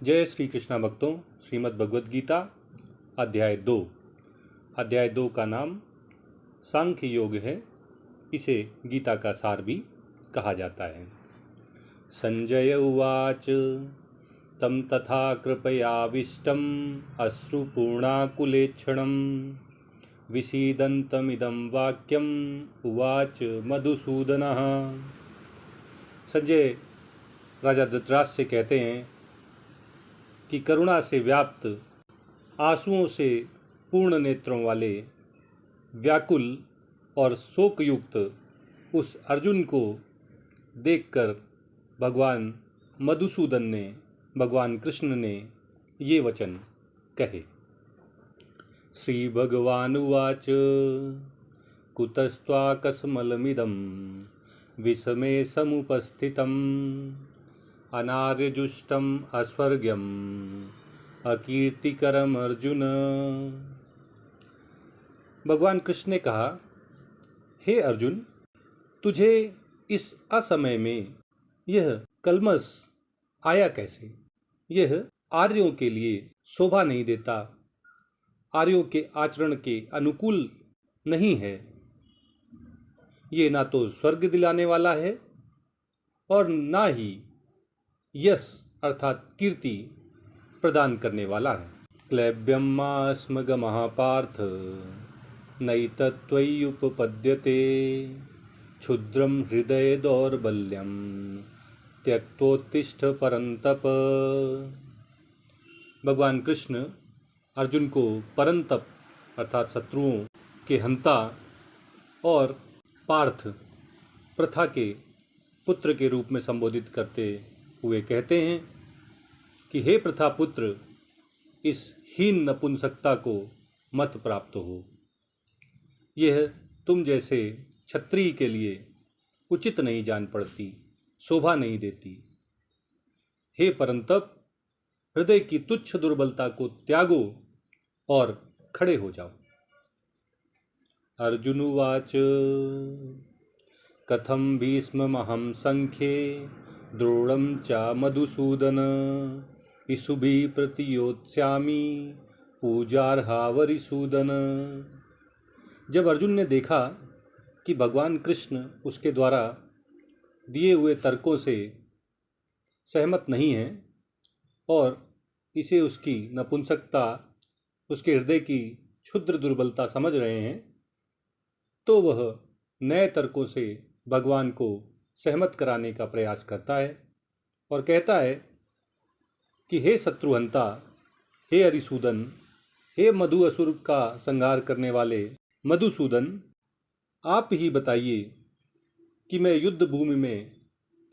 जय श्री कृष्णा भक्तों। श्रीमद् भगवद गीता अध्याय 2 का नाम सांख्य योग है। इसे गीता का सार भी कहा जाता है। संजय उवाच तम तथा कृपयाविष्टम अश्रुपूर्णाकुलेक्षणं विषीदन्तमिदं वाक्यम उवाच मधुसूदनः। संजय राजा धृतराष्ट्र से कहते हैं कि करुणा से व्याप्त, आंसुओं से पूर्ण नेत्रों वाले, व्याकुल और शोकयुक्त उस अर्जुन को देखकर भगवान मधुसूदन ने, भगवान कृष्ण ने ये वचन कहे। श्री भगवान उवाच कुतस्त्वाकस्मलमिदं विषमे समुपस्थितम् अनार्यजुष्टम अस्वर्ग्यम अकीर्तिकरम अर्जुन। भगवान कृष्ण ने कहा, हे अर्जुन, तुझे इस असमय में यह कलमस आया कैसे? यह आर्यों के लिए शोभा नहीं देता, आर्यों के आचरण के अनुकूल नहीं है। ये ना तो स्वर्ग दिलाने वाला है और ना ही यश अर्थात कीर्ति प्रदान करने वाला है। क्लैब्यम मास्मगमः पार्थ नैतत्त्वय्युपपद्यते क्षुद्रम हृदय दौर्बल्यम त्यक्तोत्तिष्ठ परंतप। भगवान कृष्ण अर्जुन को परंतप अर्थात शत्रुओं के हंता और पार्थ प्रथा के पुत्र के रूप में संबोधित करते हुए कहते हैं कि हे प्रथा पुत्र, इस हीन नपुंसकता को मत प्राप्त हो। यह तुम जैसे क्षत्रिय के लिए उचित नहीं जान पड़ती, शोभा नहीं देती। हे परंतप, हृदय की तुच्छ दुर्बलता को त्यागो और खड़े हो जाओ। अर्जुन उवाच कथम भीष्ममहं संख्ये द्रोणं च मधुसूदन इषुभिः प्रतियोत्स्यामि पूजार्हा वरिसूदन। जब अर्जुन ने देखा कि भगवान कृष्ण उसके द्वारा दिए हुए तर्कों से सहमत नहीं हैं और इसे उसकी नपुंसकता, उसके हृदय की क्षुद्र दुर्बलता समझ रहे हैं, तो वह नए तर्कों से भगवान को सहमत कराने का प्रयास करता है और कहता है कि हे शत्रुहंता, हे अरिसूदन, हे मधु असुर का संहार करने वाले मधुसूदन, आप ही बताइए कि मैं युद्ध भूमि में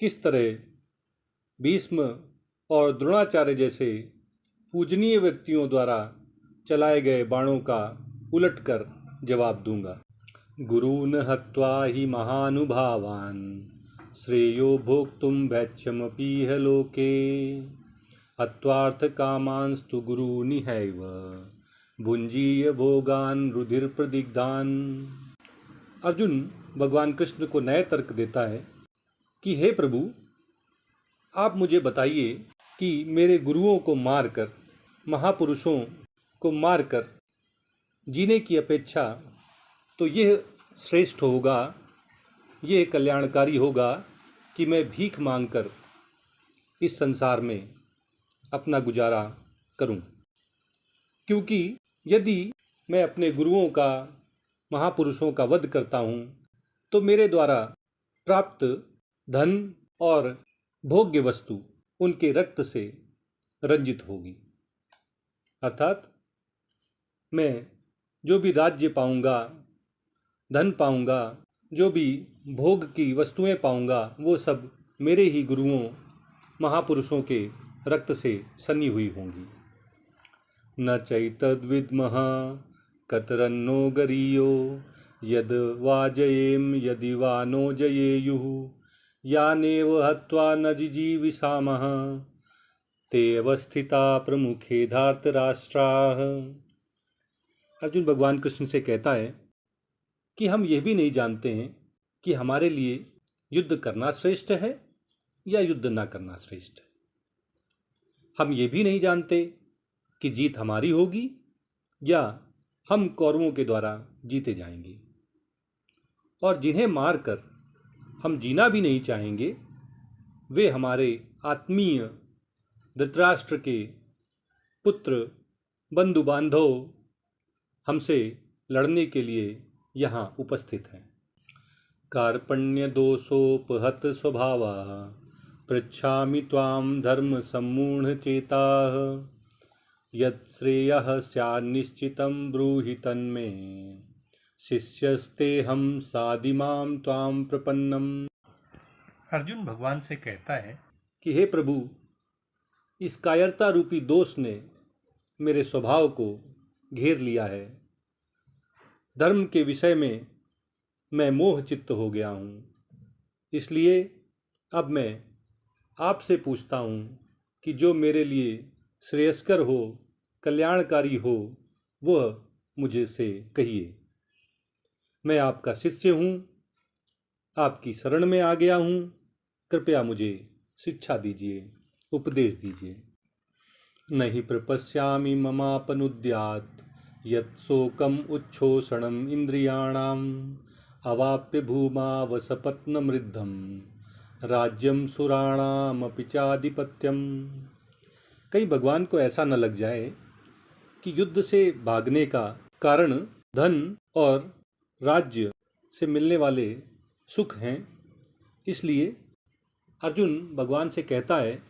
किस तरह भीष्म और द्रोणाचार्य जैसे पूजनीय व्यक्तियों द्वारा चलाए गए बाणों का उलटकर जवाब दूंगा। गुरून् हत्वा हि महानुभावान् श्रेयो भोक्तुं भैक्ष्यमपीह लोके हत्वार्थकामांस्तु गुरूनिहैव भुञ्जीय भोगान् रुधिरप्रदिग्धान्। अर्जुन भगवान कृष्ण को नए तर्क देता है कि हे प्रभु, आप मुझे बताइए कि मेरे गुरुओं को मारकर, महापुरुषों को मारकर जीने की अपेक्षा तो यह श्रेष्ठ होगा, यह कल्याणकारी होगा कि मैं भीख मांगकर इस संसार में अपना गुजारा करूं। क्योंकि यदि मैं अपने गुरुओं का, महापुरुषों का वध करता हूं तो मेरे द्वारा प्राप्त धन और भोग्य वस्तु उनके रक्त से रंजित होगी। अर्थात मैं जो भी राज्य पाऊंगा, धन पाऊंगा, जो भी भोग की वस्तुएं पाऊंगा, वो सब मेरे ही गुरुओं, महापुरुषों के रक्त से सनी हुई होंगी। न चैतद्विद्मः कतरन्नो गरीयो यद वा जयेम यदि वा नो जयेयुः यानेव हत्वा न जिजीविषामः ते अवस्थिता प्रमुखे धार्तराष्ट्राः। अर्जुन भगवान कृष्ण से कहता है कि हम यह भी नहीं जानते हैं कि हमारे लिए युद्ध करना श्रेष्ठ है या युद्ध ना करना श्रेष्ठ है। हम ये भी नहीं जानते कि जीत हमारी होगी या हम कौरवों के द्वारा जीते जाएंगे। और जिन्हें मारकर हम जीना भी नहीं चाहेंगे, वे हमारे आत्मीय धृतराष्ट्र के पुत्र बंधु बांधव हमसे लड़ने के लिए यहाँ उपस्थित हैं। कार्पण्य दोषोपहत स्वभावा पृच्छामि त्वां धर्म सम्मूढ़ चेताः यत् श्रेयः स्यान्निश्चितं ब्रूहि तन्मे शिष्यस्तेऽहं साधिमां त्वां प्रपन्नम। अर्जुन भगवान से कहता है कि हे प्रभु, इस कायरता रूपी दोष ने मेरे स्वभाव को घेर लिया है। धर्म के विषय में मैं मोहचित्त हो गया हूँ। इसलिए अब मैं आपसे पूछता हूँ कि जो मेरे लिए श्रेयस्कर हो, कल्याणकारी हो, वह मुझे से कहिए। मैं आपका शिष्य हूँ, आपकी शरण में आ गया हूँ। कृपया मुझे शिक्षा दीजिए, उपदेश दीजिए। नहि प्रपश्यामि ममापनुद्यात् यत् शोकम् उच्छोषणम् इंद्रियाणाम् अवाप्य भूमा वसपत्नमृद्धं राज्यम सुराणामपि चाधिपत्यम। कहीं भगवान को ऐसा न लग जाए कि युद्ध से भागने का कारण धन और राज्य से मिलने वाले सुख हैं। इसलिए अर्जुन भगवान से कहता है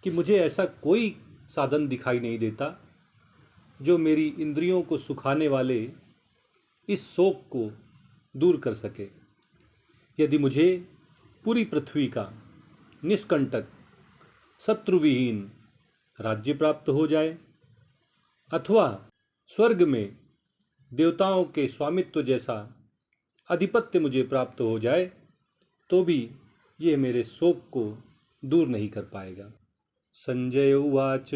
कि मुझे ऐसा कोई साधन दिखाई नहीं देता जो मेरी इंद्रियों को सुखाने वाले इस शोक को दूर कर सके। यदि मुझे पूरी पृथ्वी का निष्कंटक शत्रुविहीन राज्य प्राप्त हो जाए अथवा स्वर्ग में देवताओं के स्वामित्व जैसा आधिपत्य मुझे प्राप्त हो जाए, तो भी ये मेरे शोक को दूर नहीं कर पाएगा। संजय उवाच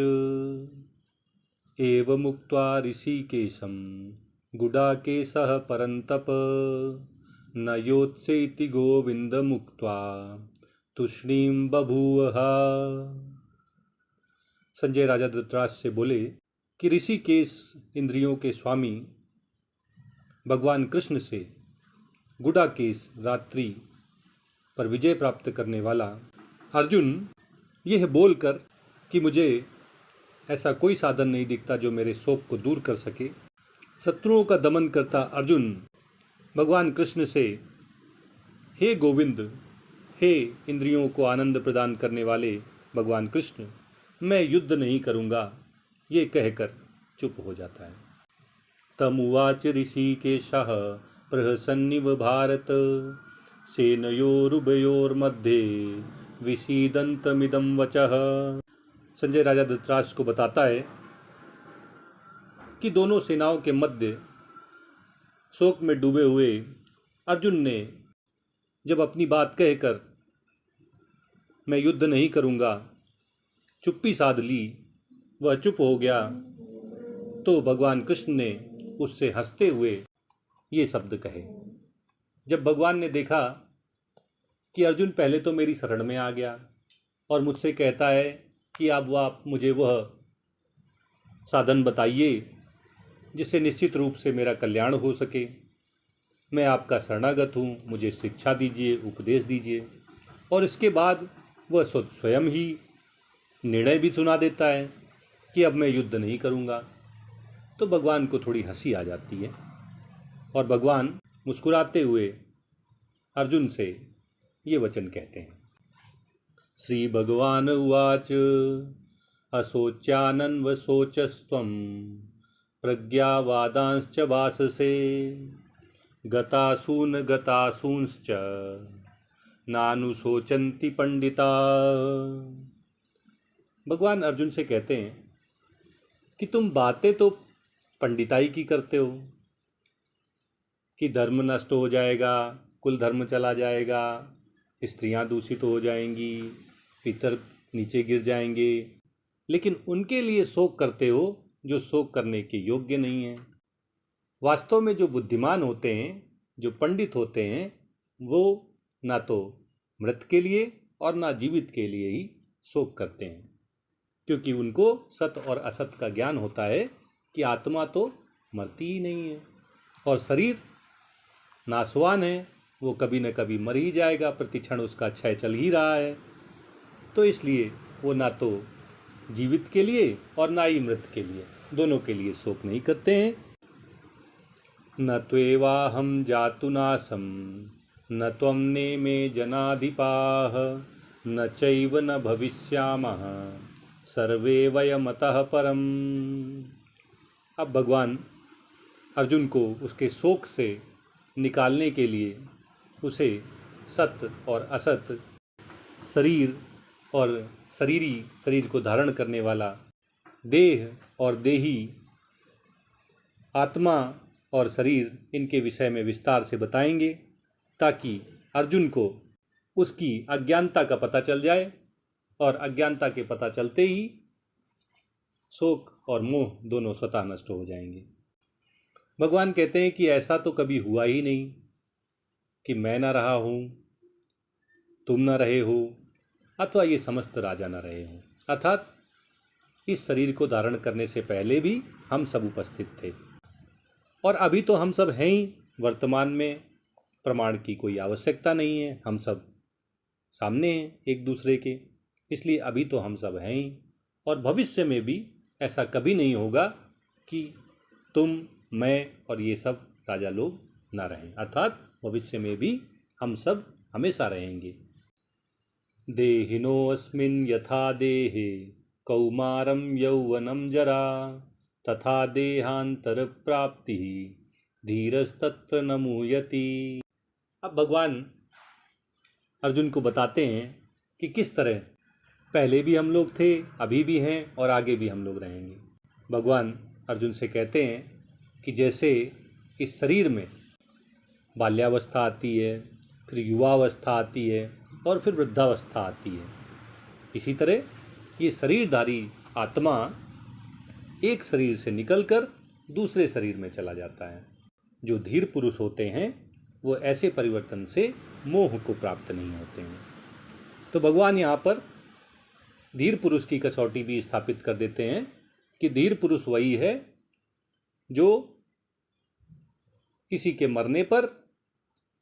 एवमुक्त्वा ऋषिकेशं गुडाकेशः परन्तप न योत्सेति गोविन्दमुक्त्वा तूष्णीं बभूवः। संजय राजा धृतराष्ट्र से बोले कि ऋषिकेश इंद्रियों के स्वामी भगवान कृष्ण से गुडाकेश रात्रि पर विजय प्राप्त करने वाला अर्जुन यह बोलकर कि मुझे ऐसा कोई साधन नहीं दिखता जो मेरे शोक को दूर कर सके, शत्रुओं का दमन करता अर्जुन भगवान कृष्ण से हे गोविंद, हे इंद्रियों को आनंद प्रदान करने वाले भगवान कृष्ण, मैं युद्ध नहीं करूँगा, ये कहकर चुप हो जाता है। तमुवाच ऋषिकेशः प्रहसन्निव भारत सेनयोरुभयोर्मध्ये विषीदन्तमिदं वचः। संजय राजा धृतराष्ट्र को बताता है कि दोनों सेनाओं के मध्य शोक में डूबे हुए अर्जुन ने जब अपनी बात कहकर मैं युद्ध नहीं करूँगा चुप्पी साध ली, वह चुप हो गया, तो भगवान कृष्ण ने उससे हंसते हुए ये शब्द कहे। जब भगवान ने देखा कि अर्जुन पहले तो मेरी शरण में आ गया और मुझसे कहता है कि अब आप मुझे वह साधन बताइए जिससे निश्चित रूप से मेरा कल्याण हो सके, मैं आपका शरणागत हूँ, मुझे शिक्षा दीजिए, उपदेश दीजिए। और इसके बाद वह स्वयं ही निर्णय भी सुना देता है कि अब मैं युद्ध नहीं करूँगा, तो भगवान को थोड़ी हंसी आ जाती है और भगवान मुस्कुराते हुए अर्जुन से ये वचन कहते हैं। श्री भगवान उवाच अशोच्यानन्वशोचस्त्वं प्रज्ञावादांश्च वाससे गतासूंश्च नानुशोचन्ति पंडिता। भगवान अर्जुन से कहते हैं कि तुम बातें तो पंडिताई की करते हो कि धर्म नष्ट हो जाएगा, कुल धर्म चला जाएगा, स्त्रियां दूषित हो जाएंगी, पितर नीचे गिर जाएंगे, लेकिन उनके लिए शोक करते हो जो शोक करने के योग्य नहीं है। वास्तव में जो बुद्धिमान होते हैं, जो पंडित होते हैं, वो ना तो मृत के लिए और ना जीवित के लिए ही शोक करते हैं, क्योंकि उनको सत और असत का ज्ञान होता है कि आत्मा तो मरती ही नहीं है और शरीर नाशवान है, वो कभी न कभी मर ही जाएगा, प्रतिक्षण उसका क्षय चल ही रहा है। तो इसलिए वो ना तो जीवित के लिए और ना ही मृत के लिए, दोनों के लिए शोक नहीं करते हैं। न त्वेवाहं जातुनासं न त्वं नेमे जनाधिपाः न चैव न भविष्यामः सर्वे वयमतः परम। अब भगवान अर्जुन को उसके शोक से निकालने के लिए उसे सत और असत, शरीर और शरीर को धारण करने वाला, देह और देही, आत्मा और शरीर, इनके विषय में विस्तार से बताएंगे ताकि अर्जुन को उसकी अज्ञानता का पता चल जाए और अज्ञानता के पता चलते ही शोक और मोह दोनों स्वतः नष्ट हो जाएंगे। भगवान कहते हैं कि ऐसा तो कभी हुआ ही नहीं कि मैं न रहा हूँ, तुम न रहे हो, अथवा ये समस्त राजा न रहे हो। अर्थात इस शरीर को धारण करने से पहले भी हम सब उपस्थित थे और अभी तो हम सब हैं ही। वर्तमान में प्रमाण की कोई आवश्यकता नहीं है, हम सब सामने हैं एक दूसरे के, इसलिए अभी तो हम सब हैं ही। और भविष्य में भी ऐसा कभी नहीं होगा कि तुम, मैं और ये सब राजा लोग ना रहें। अर्थात भविष्य में भी हम सब हमेशा रहेंगे। देहिनोऽस्मिन् यथा देहे कौमारं यौवनं जरा तथा देहांतर प्राप्ति धीरस्तत्र न मुह्यति। अब भगवान अर्जुन को बताते हैं कि किस तरह पहले भी हम लोग थे, अभी भी हैं और आगे भी हम लोग रहेंगे। भगवान अर्जुन से कहते हैं कि जैसे इस शरीर में बाल्यावस्था आती है, फिर युवावस्था आती है और फिर वृद्धावस्था आती है, इसी तरह ये शरीरधारी आत्मा एक शरीर से निकलकर दूसरे शरीर में चला जाता है। जो धीर पुरुष होते हैं वो ऐसे परिवर्तन से मोह को प्राप्त नहीं होते हैं। तो भगवान यहाँ पर धीर पुरुष की कसौटी भी स्थापित कर देते हैं कि धीर पुरुष वही है जो किसी के मरने पर,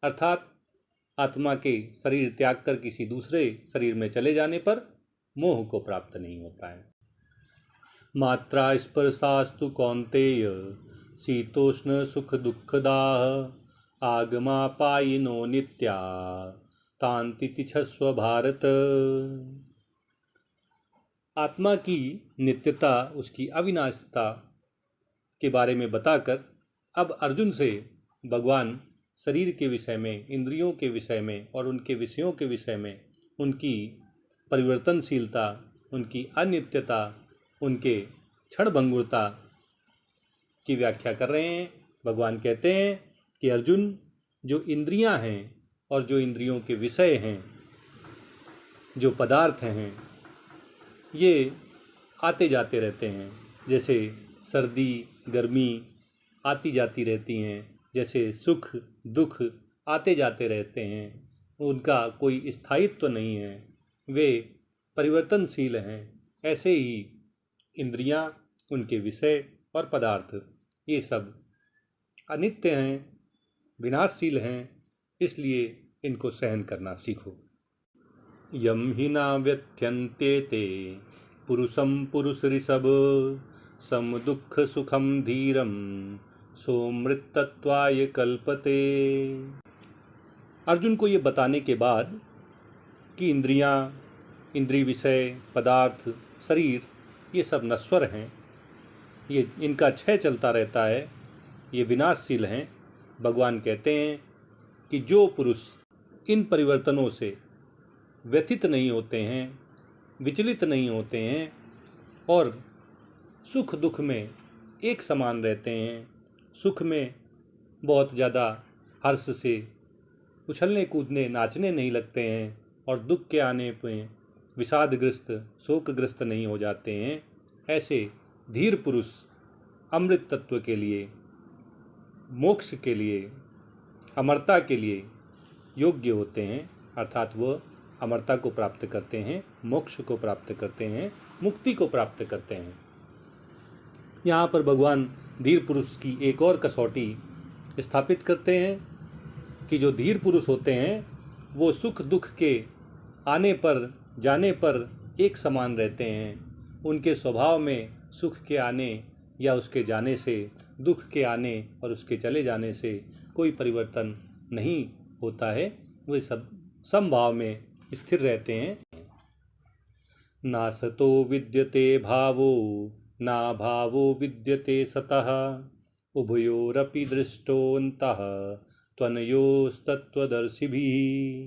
अर्थात आत्मा के शरीर त्याग कर किसी दूसरे शरीर में चले जाने पर मोह को प्राप्त नहीं होता है। मात्रा स्पर्शास्तु कौन्तेय शीतोष्ण सुख दुःखदाः आगमापायिनो नित्या तान्ति तिष्ठस्व भारत। आत्मा की नित्यता, उसकी अविनाशिता के बारे में बताकर अब अर्जुन से भगवान शरीर के विषय में, इंद्रियों के विषय में और उनके विषयों के विषय में, उनकी परिवर्तनशीलता, उनकी अनित्यता, उनके क्षणभंगुरता की व्याख्या कर रहे हैं। भगवान कहते हैं कि अर्जुन, जो इंद्रियां हैं और जो इंद्रियों के विषय हैं, जो पदार्थ हैं, ये आते जाते रहते हैं। जैसे सर्दी गर्मी आती जाती रहती हैं, जैसे सुख दुख आते जाते रहते हैं, उनका कोई स्थायित्व तो नहीं है, वे परिवर्तनशील हैं। ऐसे ही इंद्रियां, उनके विषय और पदार्थ, ये सब अनित्य हैं, विनाशशील हैं, इसलिए इनको सहन करना सीखो। यम ही ना व्यथ्यन्ते ते पुरुषम पुरुष ऋषभ सम दुख सुखम धीरम सोमृतत्वाय कल्पते। अर्जुन को ये बताने के बाद कि इंद्रियां, इंद्रिय विषय, पदार्थ, शरीर, ये सब नश्वर हैं, ये इनका क्षय चलता रहता है, ये विनाशशील हैं। भगवान कहते हैं कि जो पुरुष इन परिवर्तनों से व्यथित नहीं होते हैं, विचलित नहीं होते हैं और सुख दुख में एक समान रहते हैं, सुख में बहुत ज़्यादा हर्ष से उछलने कूदने नाचने नहीं लगते हैं और दुख के आने पर विषादग्रस्त शोकग्रस्त नहीं हो जाते हैं, ऐसे धीर पुरुष अमृत तत्व के लिए, मोक्ष के लिए, अमरता के लिए योग्य होते हैं। अर्थात वह अमरता को प्राप्त करते हैं, मोक्ष को प्राप्त करते हैं मुक्ति को प्राप्त करते हैं। यहाँ पर भगवान धीर पुरुष की एक और कसौटी स्थापित करते हैं कि जो धीर पुरुष होते हैं वो सुख दुख के आने पर जाने पर एक समान रहते हैं। उनके स्वभाव में सुख के आने या उसके जाने से, दुख के आने और उसके चले जाने से कोई परिवर्तन नहीं होता है। वे सब समभाव में स्थिर रहते हैं। नासतो विद्यते भावो ना भावो विद्यते सतः उभयोरपि दृष्टोऽन्तः त्वनयोस्तत्त्वदर्शिभिः।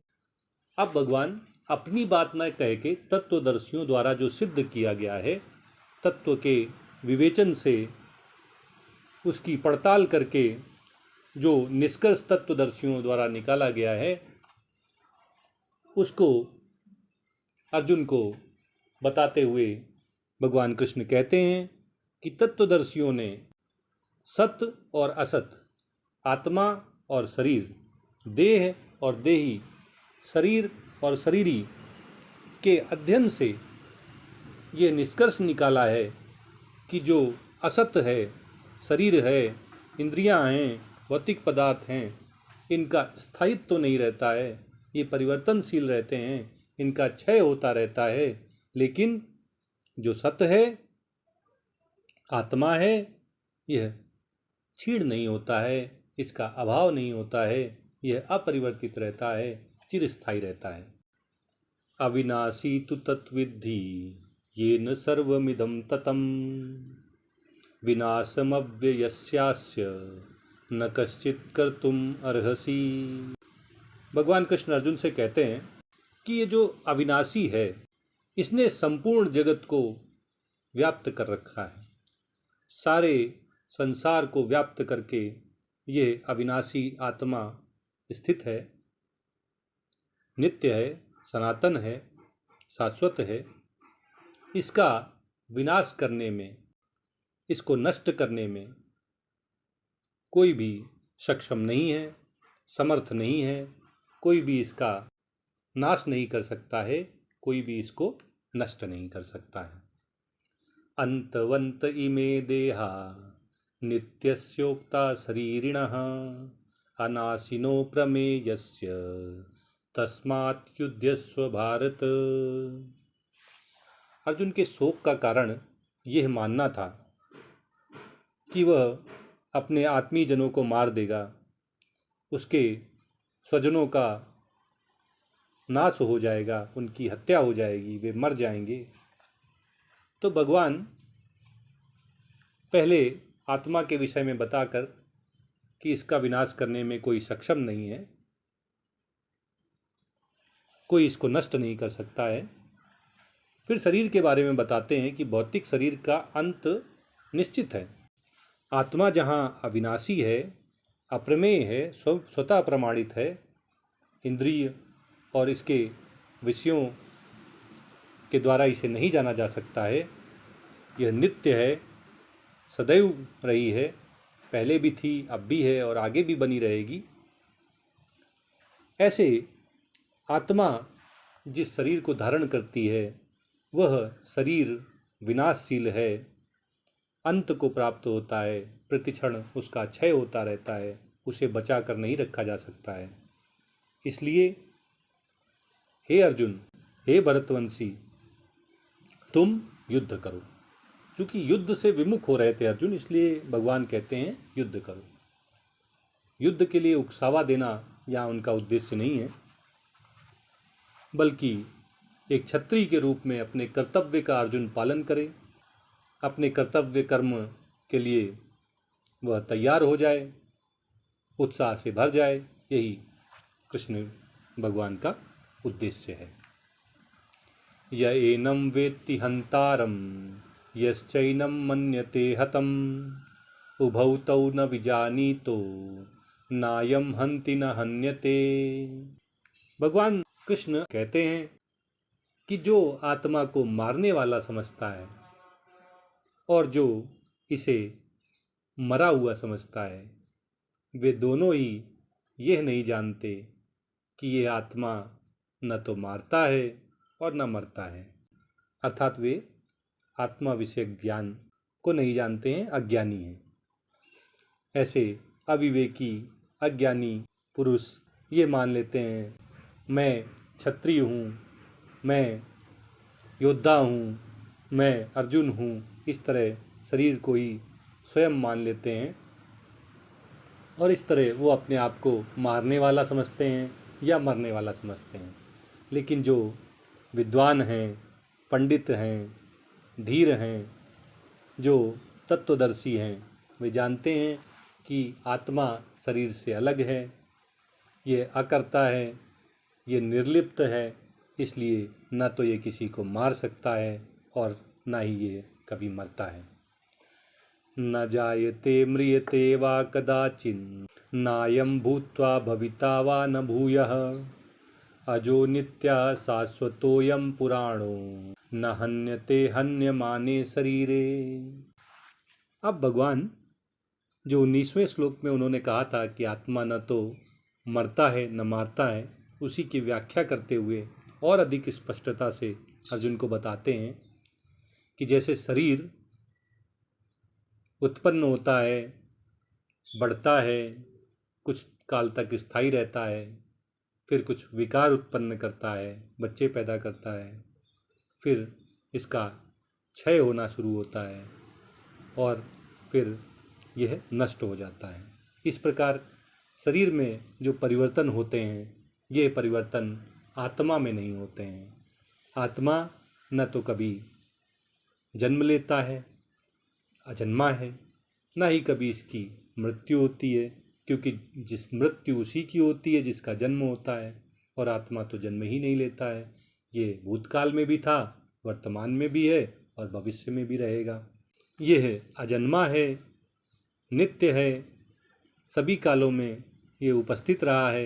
अब भगवान अपनी बात न कह के तत्वदर्शियों द्वारा जो सिद्ध किया गया है, तत्व के विवेचन से उसकी पड़ताल करके जो निष्कर्ष तत्वदर्शियों द्वारा निकाला गया है, उसको अर्जुन को बताते हुए भगवान कृष्ण कहते हैं कि तत्वदर्शियों ने सत्य और असत, आत्मा और शरीर, देह और देही, शरीर और शरीरी के अध्ययन से ये निष्कर्ष निकाला है कि जो असत है, शरीर है, इंद्रियां हैं, भौतिक पदार्थ हैं, इनका स्थायित्व तो नहीं रहता है, ये परिवर्तनशील रहते हैं, इनका क्षय होता रहता है। लेकिन जो सत्य है, आत्मा है, यह क्षीण नहीं होता है, इसका अभाव नहीं होता है, यह अपरिवर्तित रहता है, चिरस्थायी रहता है। अविनाशी तु तत्विद्धि येन सर्वमिदं ततं विनाशमव्ययस्यास्य न कश्चित् कर्तुम् अर्हसि। भगवान कृष्ण अर्जुन से कहते हैं कि ये जो अविनाशी है, इसने संपूर्ण जगत को व्याप्त कर रखा है। सारे संसार को व्याप्त करके ये अविनाशी आत्मा स्थित है, नित्य है, सनातन है, शाश्वत है। इसका विनाश करने में, इसको नष्ट करने में कोई भी सक्षम नहीं है, समर्थ नहीं है। कोई भी इसका नाश नहीं कर सकता है, कोई भी इसको नष्ट नहीं कर सकता है। अंतवंत इमे देहा नित्यस्योक्ता शरीरिणः अनाशिनो प्रमेयस्य तस्मात् युध्यस्व भारत। अर्जुन के शोक का कारण यह मानना था कि वह अपने आत्मीजनों को मार देगा, उसके स्वजनों का नाश हो जाएगा, उनकी हत्या हो जाएगी, वे मर जाएंगे। तो भगवान पहले आत्मा के विषय में बताकर कि इसका विनाश करने में कोई सक्षम नहीं है, कोई इसको नष्ट नहीं कर सकता है। फिर शरीर के बारे में बताते हैं कि भौतिक शरीर का अंत निश्चित है। आत्मा जहाँ अविनाशी है, अप्रमेय है, स्वतः प्रमाणित है, इंद्रिय और इसके विषयों के द्वारा इसे नहीं जाना जा सकता है। यह नित्य है, सदैव रही है, पहले भी थी, अब भी है और आगे भी बनी रहेगी। ऐसे आत्मा जिस शरीर को धारण करती है, वह शरीर विनाशशील है, अंत को प्राप्त होता है, प्रतिक्षण उसका क्षय होता रहता है, उसे बचा कर नहीं रखा जा सकता है। इसलिए हे अर्जुन, हे भरतवंशी, तुम युद्ध करो। क्योंकि युद्ध से विमुख हो रहे थे अर्जुन, इसलिए भगवान कहते हैं युद्ध करो। युद्ध के लिए उकसावा देना यहाँ उनका उद्देश्य नहीं है, बल्कि एक क्षत्रिय के रूप में अपने कर्तव्य का अर्जुन पालन करे, अपने कर्तव्य कर्म के लिए वह तैयार हो जाए, उत्साह से भर जाए। यही कृष्ण भगवान का उद्देश्य है। य एनं वेत्ति हन्तारं यश्चैनं मन्यते हतम् उभौ तौ न विजानीतो नायं हन्ति न हन्यते। भगवान कृष्ण कहते हैं कि जो आत्मा को मारने वाला समझता है और जो इसे मरा हुआ समझता है, वे दोनों ही यह नहीं जानते कि यह आत्मा न तो मारता है और न मरता है। अर्थात वे आत्मा विषयक ज्ञान को नहीं जानते हैं, अज्ञानी हैं। ऐसे अविवेकी अज्ञानी पुरुष ये मान लेते हैं मैं क्षत्रिय हूँ, मैं योद्धा हूँ, मैं अर्जुन हूँ। इस तरह शरीर को ही स्वयं मान लेते हैं और इस तरह वो अपने आप को मारने वाला समझते हैं या मरने वाला समझते हैं। लेकिन जो विद्वान हैं, पंडित हैं, धीर हैं, जो तत्वदर्शी हैं, वे जानते हैं कि आत्मा शरीर से अलग है, ये अकर्ता है, ये निर्लिप्त है, इसलिए न तो ये किसी को मार सकता है और न ही ये कभी मरता है। न जायते म्रियते वा कदाचिन् नायं भूत्वा भविता वा न भूयः अजो नित्यः शाश्वतोऽयं पुराणो न हन्यते हन्यमाने शरीरे। अब भगवान जो 19वें श्लोक में उन्होंने कहा था कि आत्मा न तो मरता है न मारता है, उसी की व्याख्या करते हुए और अधिक स्पष्टता से अर्जुन को बताते हैं कि जैसे शरीर उत्पन्न होता है, बढ़ता है, कुछ काल तक स्थायी रहता है, फिर कुछ विकार उत्पन्न करता है, बच्चे पैदा करता है, फिर इसका क्षय होना शुरू होता है और फिर यह नष्ट हो जाता है। इस प्रकार शरीर में जो परिवर्तन होते हैं, ये परिवर्तन आत्मा में नहीं होते हैं। आत्मा न तो कभी जन्म लेता है, अजन्मा है, न ही कभी इसकी मृत्यु होती है, क्योंकि जिस मृत्यु उसी की होती है जिसका जन्म होता है, और आत्मा तो जन्म ही नहीं लेता है। ये भूतकाल में भी था, वर्तमान में भी है और भविष्य में भी रहेगा। यह अजन्मा है, नित्य है, सभी कालों में ये उपस्थित रहा है,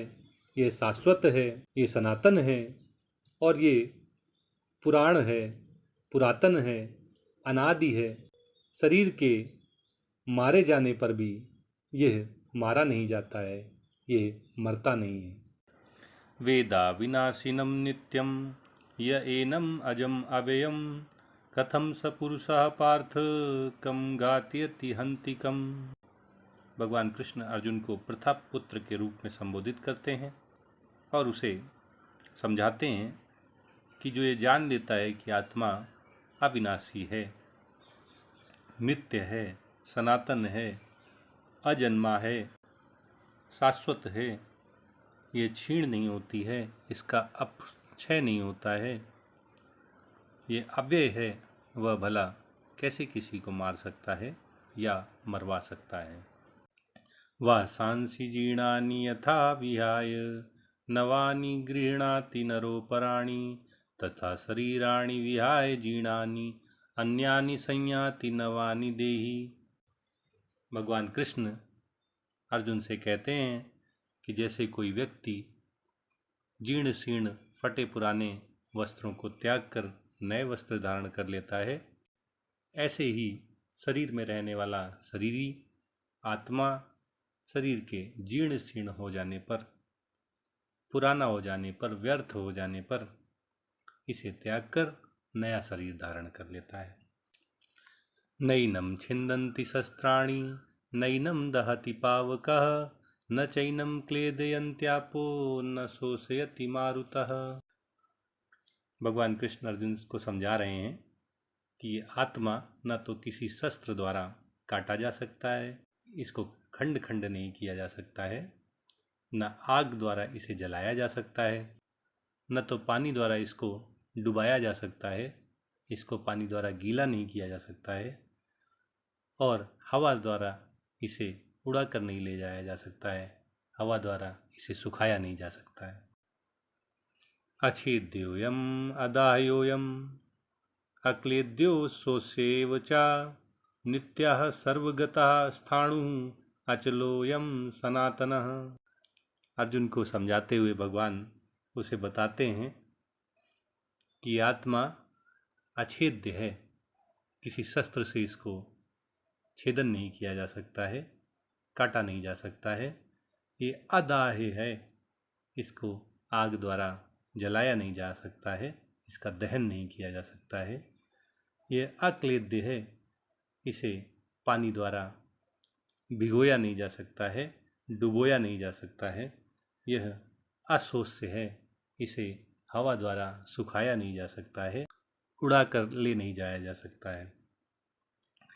ये शाश्वत है, ये सनातन है और ये पुराण है, पुरातन है, अनादि है। शरीर के मारे जाने पर भी यह मारा नहीं जाता है, ये मरता नहीं है। वेदा विनाशिनं नित्यं य एनम् अजम् अव्ययं कथं स पुरुषः पार्थ कं घातयति हन्तिकम्। भगवान कृष्ण अर्जुन को प्रथा पुत्र के रूप में संबोधित करते हैं और उसे समझाते हैं कि जो ये जान लेता है कि आत्मा अविनाशी है, नित्य है, सनातन है, अजन्मा है, शाश्वत है, ये क्षीण नहीं होती है, इसका अपक्षय नहीं होता है, ये अव्यय है, वह भला कैसे किसी को मार सकता है या मरवा सकता है। वासांसि जीर्णानि यथा विहाय नवानि गृह्णाति नरोपराणि तथा शरीराणि विहाय जीर्णानि अन्यानि संयाति नवानि देहि। भगवान कृष्ण अर्जुन से कहते हैं कि जैसे कोई व्यक्ति जीर्ण शीर्ण फटे पुराने वस्त्रों को त्याग कर नए वस्त्र धारण कर लेता है, ऐसे ही शरीर में रहने वाला शरीरी आत्मा शरीर के जीर्ण शीर्ण हो जाने पर, पुराना हो जाने पर, व्यर्थ हो जाने पर इसे त्याग कर नया शरीर धारण कर लेता है। नैनं छिन्दन्ति शस्त्राणि नैनं दहति पावकः न चैनं क्लेदयन्त्यापो न शोषयति मारुतः। भगवान कृष्ण अर्जुन को समझा रहे हैं कि ये आत्मा न तो किसी शस्त्र द्वारा काटा जा सकता है, इसको खंड खंड नहीं किया जा सकता है, न आग द्वारा इसे जलाया जा सकता है, न तो पानी द्वारा इसको डुबाया जा सकता है, इसको पानी द्वारा गीला नहीं किया जा सकता है, और हवा द्वारा इसे उड़ा कर नहीं ले जाया जा सकता है, हवा द्वारा इसे सुखाया नहीं जा सकता है। अच्छेद्योऽयम् अदाह्योऽयम् अक्लेद्यो शोष्येव च नित्यः सर्वगतः स्थाणुः अचलोऽयं सनातनः। अर्जुन को समझाते हुए भगवान उसे बताते हैं कि आत्मा अछेद्य है, किसी शस्त्र से इसको छेदन नहीं किया जा सकता है, काटा नहीं जा सकता है। ये अदाह्य है, इसको आग द्वारा जलाया नहीं जा सकता है, इसका दहन नहीं किया जा सकता है। यह अक्लेद्य है, इसे पानी द्वारा भिगोया नहीं जा सकता है, डुबोया नहीं जा सकता है। यह अशोष्य है, इसे हवा द्वारा सुखाया नहीं जा सकता है, उड़ा कर ले नहीं जाया जा सकता है।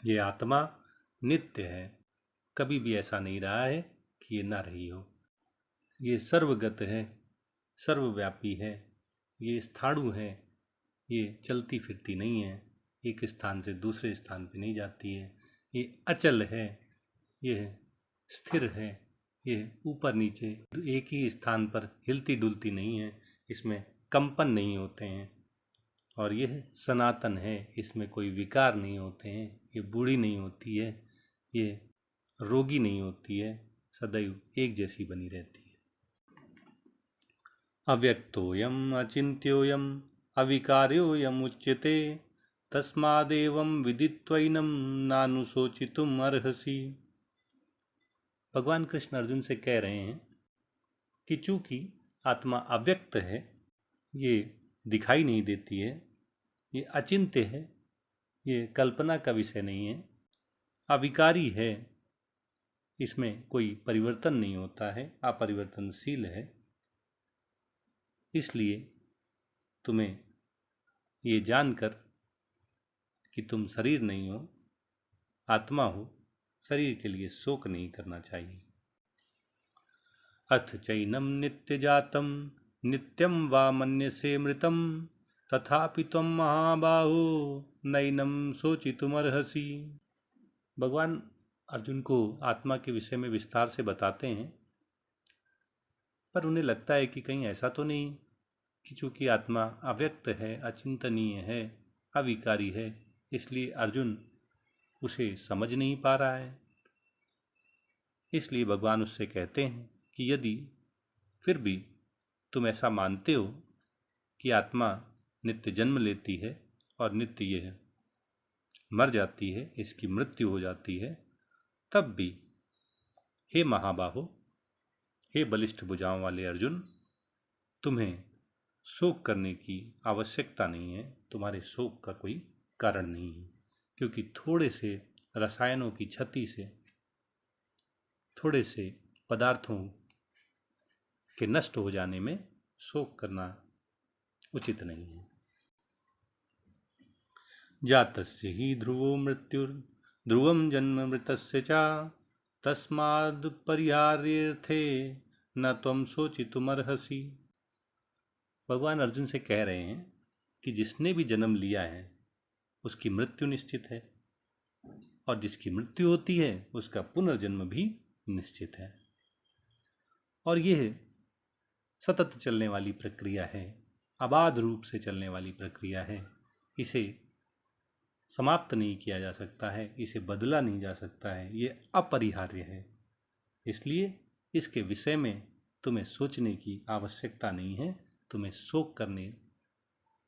ये आत्मा नित्य है, कभी भी ऐसा नहीं रहा है कि ये ना रही हो। ये सर्वगत है, सर्वव्यापी है, ये स्थाणु है, ये चलती फिरती नहीं है, एक स्थान से दूसरे स्थान पे नहीं जाती है। ये अचल है, ये स्थिर है, ये ऊपर नीचे एक ही स्थान पर हिलती डुलती नहीं है, इसमें कंपन नहीं होते हैं। और यह सनातन है, इसमें कोई विकार नहीं होते हैं, ये बूढ़ी नहीं होती है, ये रोगी नहीं होती है, सदैव एक जैसी बनी रहती है। अव्यक्तोऽयम् अचिन्त्योऽयम् अविकार्योऽयम् उच्यते तस्मादेवं विदित्वैनं नानुशोचितुम् अर्हसि। भगवान कृष्ण अर्जुन से कह रहे हैं कि चूंकि आत्मा अव्यक्त है, ये दिखाई नहीं देती है, ये अचिंत्य है, ये कल्पना का विषय नहीं है, अविकारी है, इसमें कोई परिवर्तन नहीं होता है, अपरिवर्तनशील है, इसलिए तुम्हें ये जानकर कि तुम शरीर नहीं हो, आत्मा हो, शरीर के लिए शोक नहीं करना चाहिए। अथ चैनम नित्य जातम नित्यम वा मन्यसे मृतम तथापि त्वं महाबाहो नैनं शोचितुमर्हसि। भगवान अर्जुन को आत्मा के विषय में विस्तार से बताते हैं, पर उन्हें लगता है कि कहीं ऐसा तो नहीं कि चूंकि आत्मा अव्यक्त है, अचिंतनीय है, अविकारी है, इसलिए अर्जुन उसे समझ नहीं पा रहा है। इसलिए भगवान उससे कहते हैं कि यदि फिर भी तुम ऐसा मानते हो कि आत्मा नित्य जन्म लेती है और नित्य यह मर जाती है, इसकी मृत्यु हो जाती है, तब भी हे महाबाहो, हे बलिष्ठ भुजाओं वाले अर्जुन, तुम्हें शोक करने की आवश्यकता नहीं है, तुम्हारे शोक का कोई कारण नहीं है, क्योंकि थोड़े से रसायनों की क्षति से, थोड़े से पदार्थों के नष्ट हो जाने में शोक करना उचित नहीं है। जातस्य हि ध्रुवो मृत्युर्ध्रुवं जन्म मृतस्य च तस्माद् परिहार्यर्थे न त्वं शोचितुमर्हसि। भगवान अर्जुन से कह रहे हैं कि जिसने भी जन्म लिया है उसकी मृत्यु निश्चित है, और जिसकी मृत्यु होती है उसका पुनर्जन्म भी निश्चित है, और यह सतत चलने वाली प्रक्रिया है, अबाध रूप से चलने वाली प्रक्रिया है। इसे समाप्त नहीं किया जा सकता है, इसे बदला नहीं जा सकता है, ये अपरिहार्य है। इसलिए इसके विषय में तुम्हें सोचने की आवश्यकता नहीं है, तुम्हें शोक करने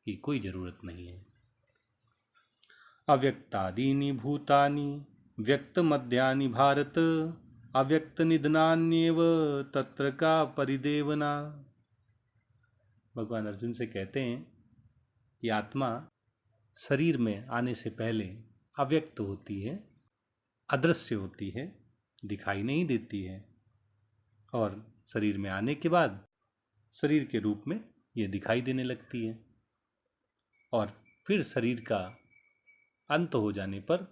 की कोई जरूरत नहीं है। अव्यक्तादीनि भूतानि व्यक्तमध्यानि भारत अव्यक्त निधनान्येव तत्र का परिदेवना। भगवान अर्जुन से कहते हैं कि आत्मा शरीर में आने से पहले अव्यक्त होती है, अदृश्य होती है, दिखाई नहीं देती है, और शरीर में आने के बाद शरीर के रूप में ये दिखाई देने लगती है, और फिर शरीर का अंत हो जाने पर,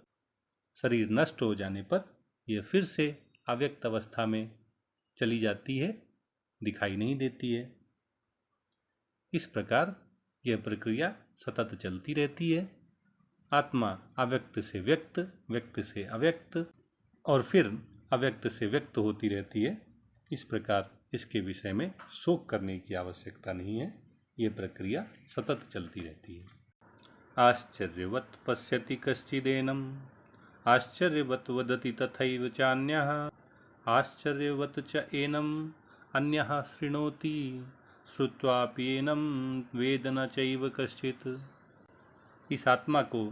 शरीर नष्ट हो जाने पर यह फिर से अव्यक्त अवस्था में चली जाती है, दिखाई नहीं देती है। इस प्रकार यह प्रक्रिया सतत चलती रहती है। आत्मा अव्यक्त से व्यक्त, व्यक्त से अव्यक्त, और फिर अव्यक्त से व्यक्त होती रहती है। इस प्रकार इसके विषय में शोक करने की आवश्यकता नहीं है, ये प्रक्रिया सतत चलती रहती है। आश्चर्यवत् पश्यति कश्चिदेनम् आश्चर्यवत् वदति तथैव चान्यः आश्चर्यवत् च एनम् अन्यः शृणोति श्रुत्वापि एनं वेद न चैव कश्चित्। इस आत्मा को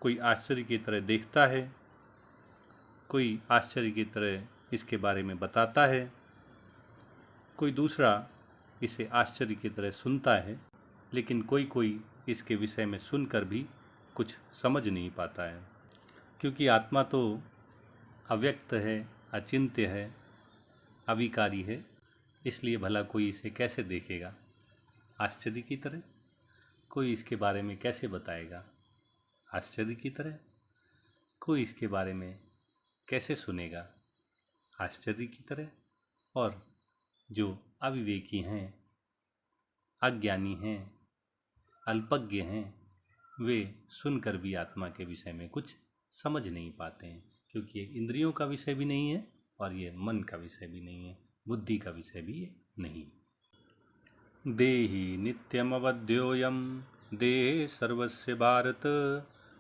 कोई आश्चर्य की तरह देखता है, कोई आश्चर्य की तरह इसके बारे में बताता है, कोई दूसरा इसे आश्चर्य की तरह सुनता है, लेकिन कोई कोई इसके विषय में सुनकर भी कुछ समझ नहीं पाता है, क्योंकि आत्मा तो अव्यक्त है, अचिंत्य है, अविकारी है। इसलिए भला कोई इसे कैसे देखेगा? आश्चर्य की तरह। कोई इसके बारे में कैसे बताएगा? आश्चर्य की तरह। कोई इसके बारे में कैसे सुनेगा? आश्चर्य की तरह। और जो अविवेकी हैं, अज्ञानी हैं, अल्पज्ञ हैं, वे सुनकर भी आत्मा के विषय में कुछ समझ नहीं पाते हैं, क्योंकि ये इंद्रियों का विषय भी नहीं है और ये मन का विषय भी नहीं है, बुद्धि का विषय भी ये नहीं। देहि नित्यमवध्योऽयं देहे सर्वस्य भारत,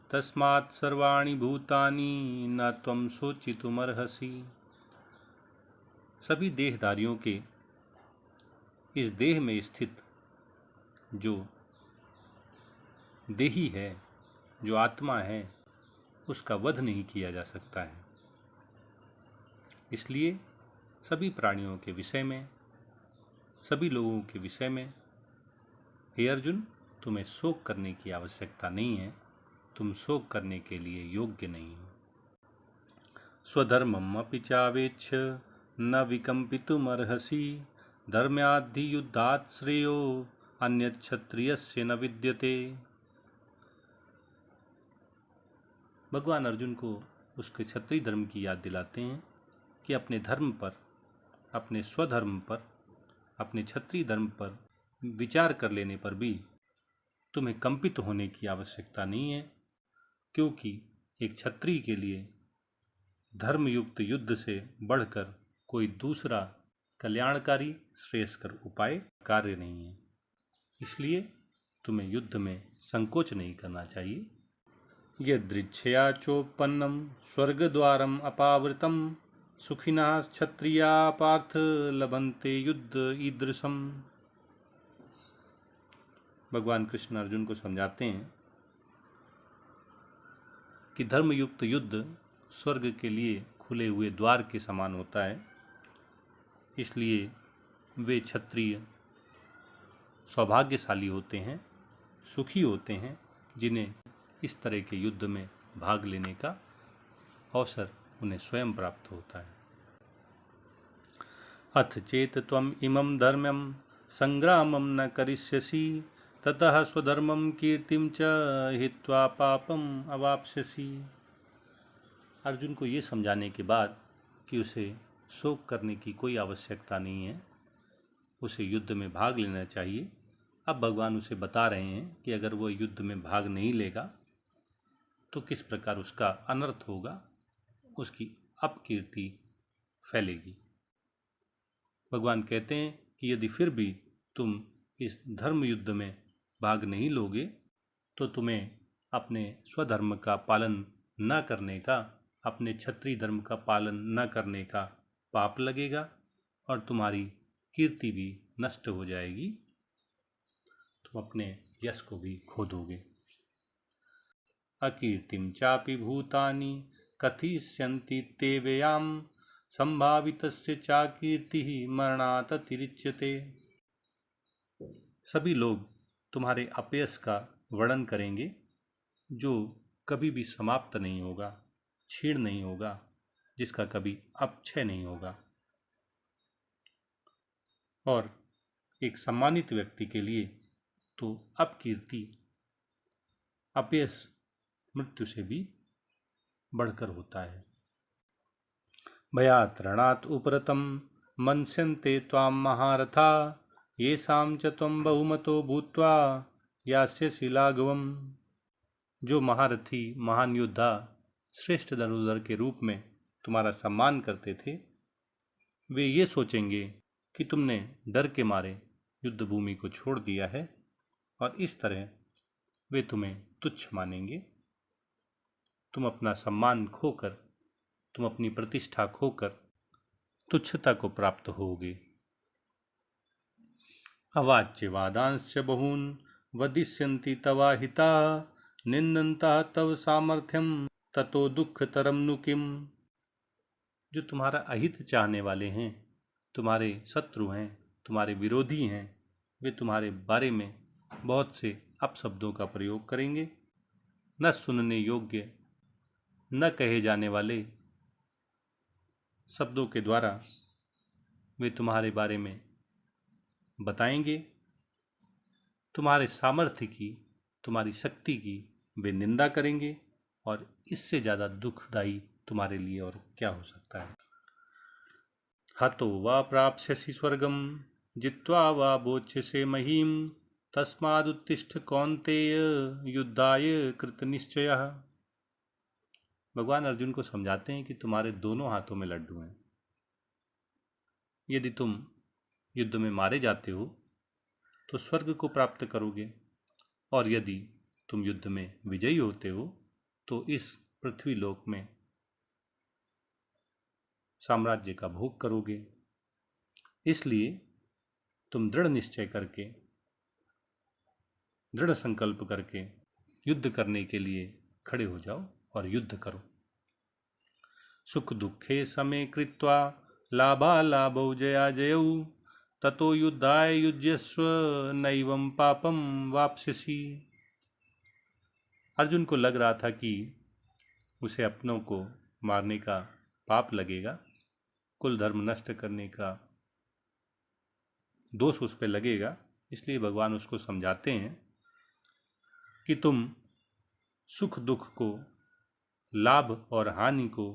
तस्मात् सर्वाणि भूतानि न त्वं शोचितुमर्हसि। सभी देहधारियों के इस देह में स्थित जो देही है, जो आत्मा है, उसका वध नहीं किया जा सकता है। इसलिए सभी प्राणियों के विषय में, सभी लोगों के विषय में, हे अर्जुन, तुम्हें शोक करने की आवश्यकता नहीं है। तुम शोक करने के लिए योग्य नहीं हो। स्वधर्मम अपि चावेक्ष न विकम्पितुमर्हसि, धर्म्याद्धि युद्धात् श्रेयो अन्यत् क्षत्रियस्य न विद्यते। भगवान अर्जुन को उसके क्षत्रिय धर्म की याद दिलाते हैं कि अपने धर्म पर, अपने स्वधर्म पर, अपने क्षत्रिय धर्म पर विचार कर लेने पर भी तुम्हें कंपित होने की आवश्यकता नहीं है, क्योंकि एक क्षत्रिय के लिए धर्मयुक्त युद्ध से बढ़कर कोई दूसरा कल्याणकारी श्रेयस्कर उपाय कार्य नहीं है। इसलिए तुम्हें युद्ध में संकोच नहीं करना चाहिए। यदृच्छया चोपन्नम स्वर्गद्वारम अपावृतम, सुखिनः क्षत्रिया पार्थ लभन्ते युद्ध ईदृशम। भगवान कृष्ण अर्जुन को समझाते हैं कि धर्मयुक्त युद्ध स्वर्ग के लिए खुले हुए द्वार के समान होता है। इसलिए वे क्षत्रिय सौभाग्यशाली होते हैं, सुखी होते हैं, जिन्हें इस तरह के युद्ध में भाग लेने का अवसर उन्हें स्वयं प्राप्त होता है। अथ चेत त्वम इमं धर्म्यं संग्रामं न करिष्यसि, ततः स्वधर्मं कीर्तिं च हित्वा पापम अवाप्स्यसि। अर्जुन को ये समझाने के बाद कि उसे शोक करने की कोई आवश्यकता नहीं है, उसे युद्ध में भाग लेना चाहिए। अब भगवान उसे बता रहे हैं कि अगर वो युद्ध में भाग नहीं लेगा तो किस प्रकार उसका अनर्थ होगा, उसकी अपकीर्ति फैलेगी। भगवान कहते हैं कि यदि फिर भी तुम इस धर्म युद्ध में भाग नहीं लोगे तो तुम्हें अपने स्वधर्म का पालन न करने का, अपने क्षत्रिय धर्म का पालन न करने का पाप लगेगा और तुम्हारी कीर्ति भी नष्ट हो जाएगी। तुम अपने यश को भी खो दोगे। अकीर्तिम चापि भूतानि कथयिष्यन्ति ते व्ययाम, संभावितस्य चाकीर्तिः मरणात् अतिरिच्यते। सभी लोग तुम्हारे अपयश का वर्णन करेंगे, जो कभी भी समाप्त नहीं होगा, क्षीण नहीं होगा, जिसका कभी अपक्षय नहीं होगा। और एक सम्मानित व्यक्ति के लिए तो अपकीर्ति, अपयश मृत्यु से भी बढ़कर होता है। भयात् रणात् उपरतं मन्स्यन्ते त्वां महारथा, येषां च त्वं बहुमतो भूत्वा यास्यसि लाघवम्। जो महारथी, महान योद्धा, श्रेष्ठ धनुर्धर के रूप में तुम्हारा सम्मान करते थे, वे ये सोचेंगे कि तुमने डर के मारे युद्ध भूमि को छोड़ दिया है और इस तरह वे तुम्हें तुच्छ मानेंगे। तुम अपना सम्मान खोकर, तुम अपनी प्रतिष्ठा खोकर तुच्छता को प्राप्त होगे। अवाच्य वादांश्च बहून् वदिष्यन्ति तवाहिता, निन्दन्तः तव सामर्थ्यं ततो दुःखतरं नु किम्। जो तुम्हारा अहित चाहने वाले हैं, तुम्हारे शत्रु हैं, तुम्हारे विरोधी हैं, वे तुम्हारे बारे में बहुत से अपशब्दों का प्रयोग करेंगे न सुनने योग्य, न कहे जाने वाले शब्दों के द्वारा वे तुम्हारे बारे में बताएंगे। तुम्हारे सामर्थ्य की, तुम्हारी शक्ति की वे निंदा करेंगे, और इससे ज़्यादा दुखदायी तुम्हारे लिए और क्या हो सकता है। हतो वा प्राप्स्यसि स्वर्गम जित्वा वा बोच्यसे महीम तस्मादुत्तिष्ठ कौन्तेय युद्धाय कृतनिश्चयः। भगवान अर्जुन को समझाते हैं कि तुम्हारे दोनों हाथों में लड्डू हैं। यदि तुम युद्ध में मारे जाते हो तो स्वर्ग को प्राप्त करोगे, और यदि तुम युद्ध में विजयी होते हो तो इस पृथ्वी लोक में साम्राज्य का भोग करोगे। इसलिए तुम दृढ़ निश्चय करके, दृढ़ संकल्प करके युद्ध करने के लिए खड़े हो जाओ और युद्ध करो। सुख दुखे समे कृत्वा लाभालाभौ जया जयौ ततो युद्धाय युज्यस्व नैवं पापम वाप्स्यसि। अर्जुन को लग रहा था कि उसे अपनों को मारने का पाप लगेगा, कुल धर्म नष्ट करने का दोष उस पर लगेगा। इसलिए भगवान उसको समझाते हैं कि तुम सुख दुख को, लाभ और हानि को,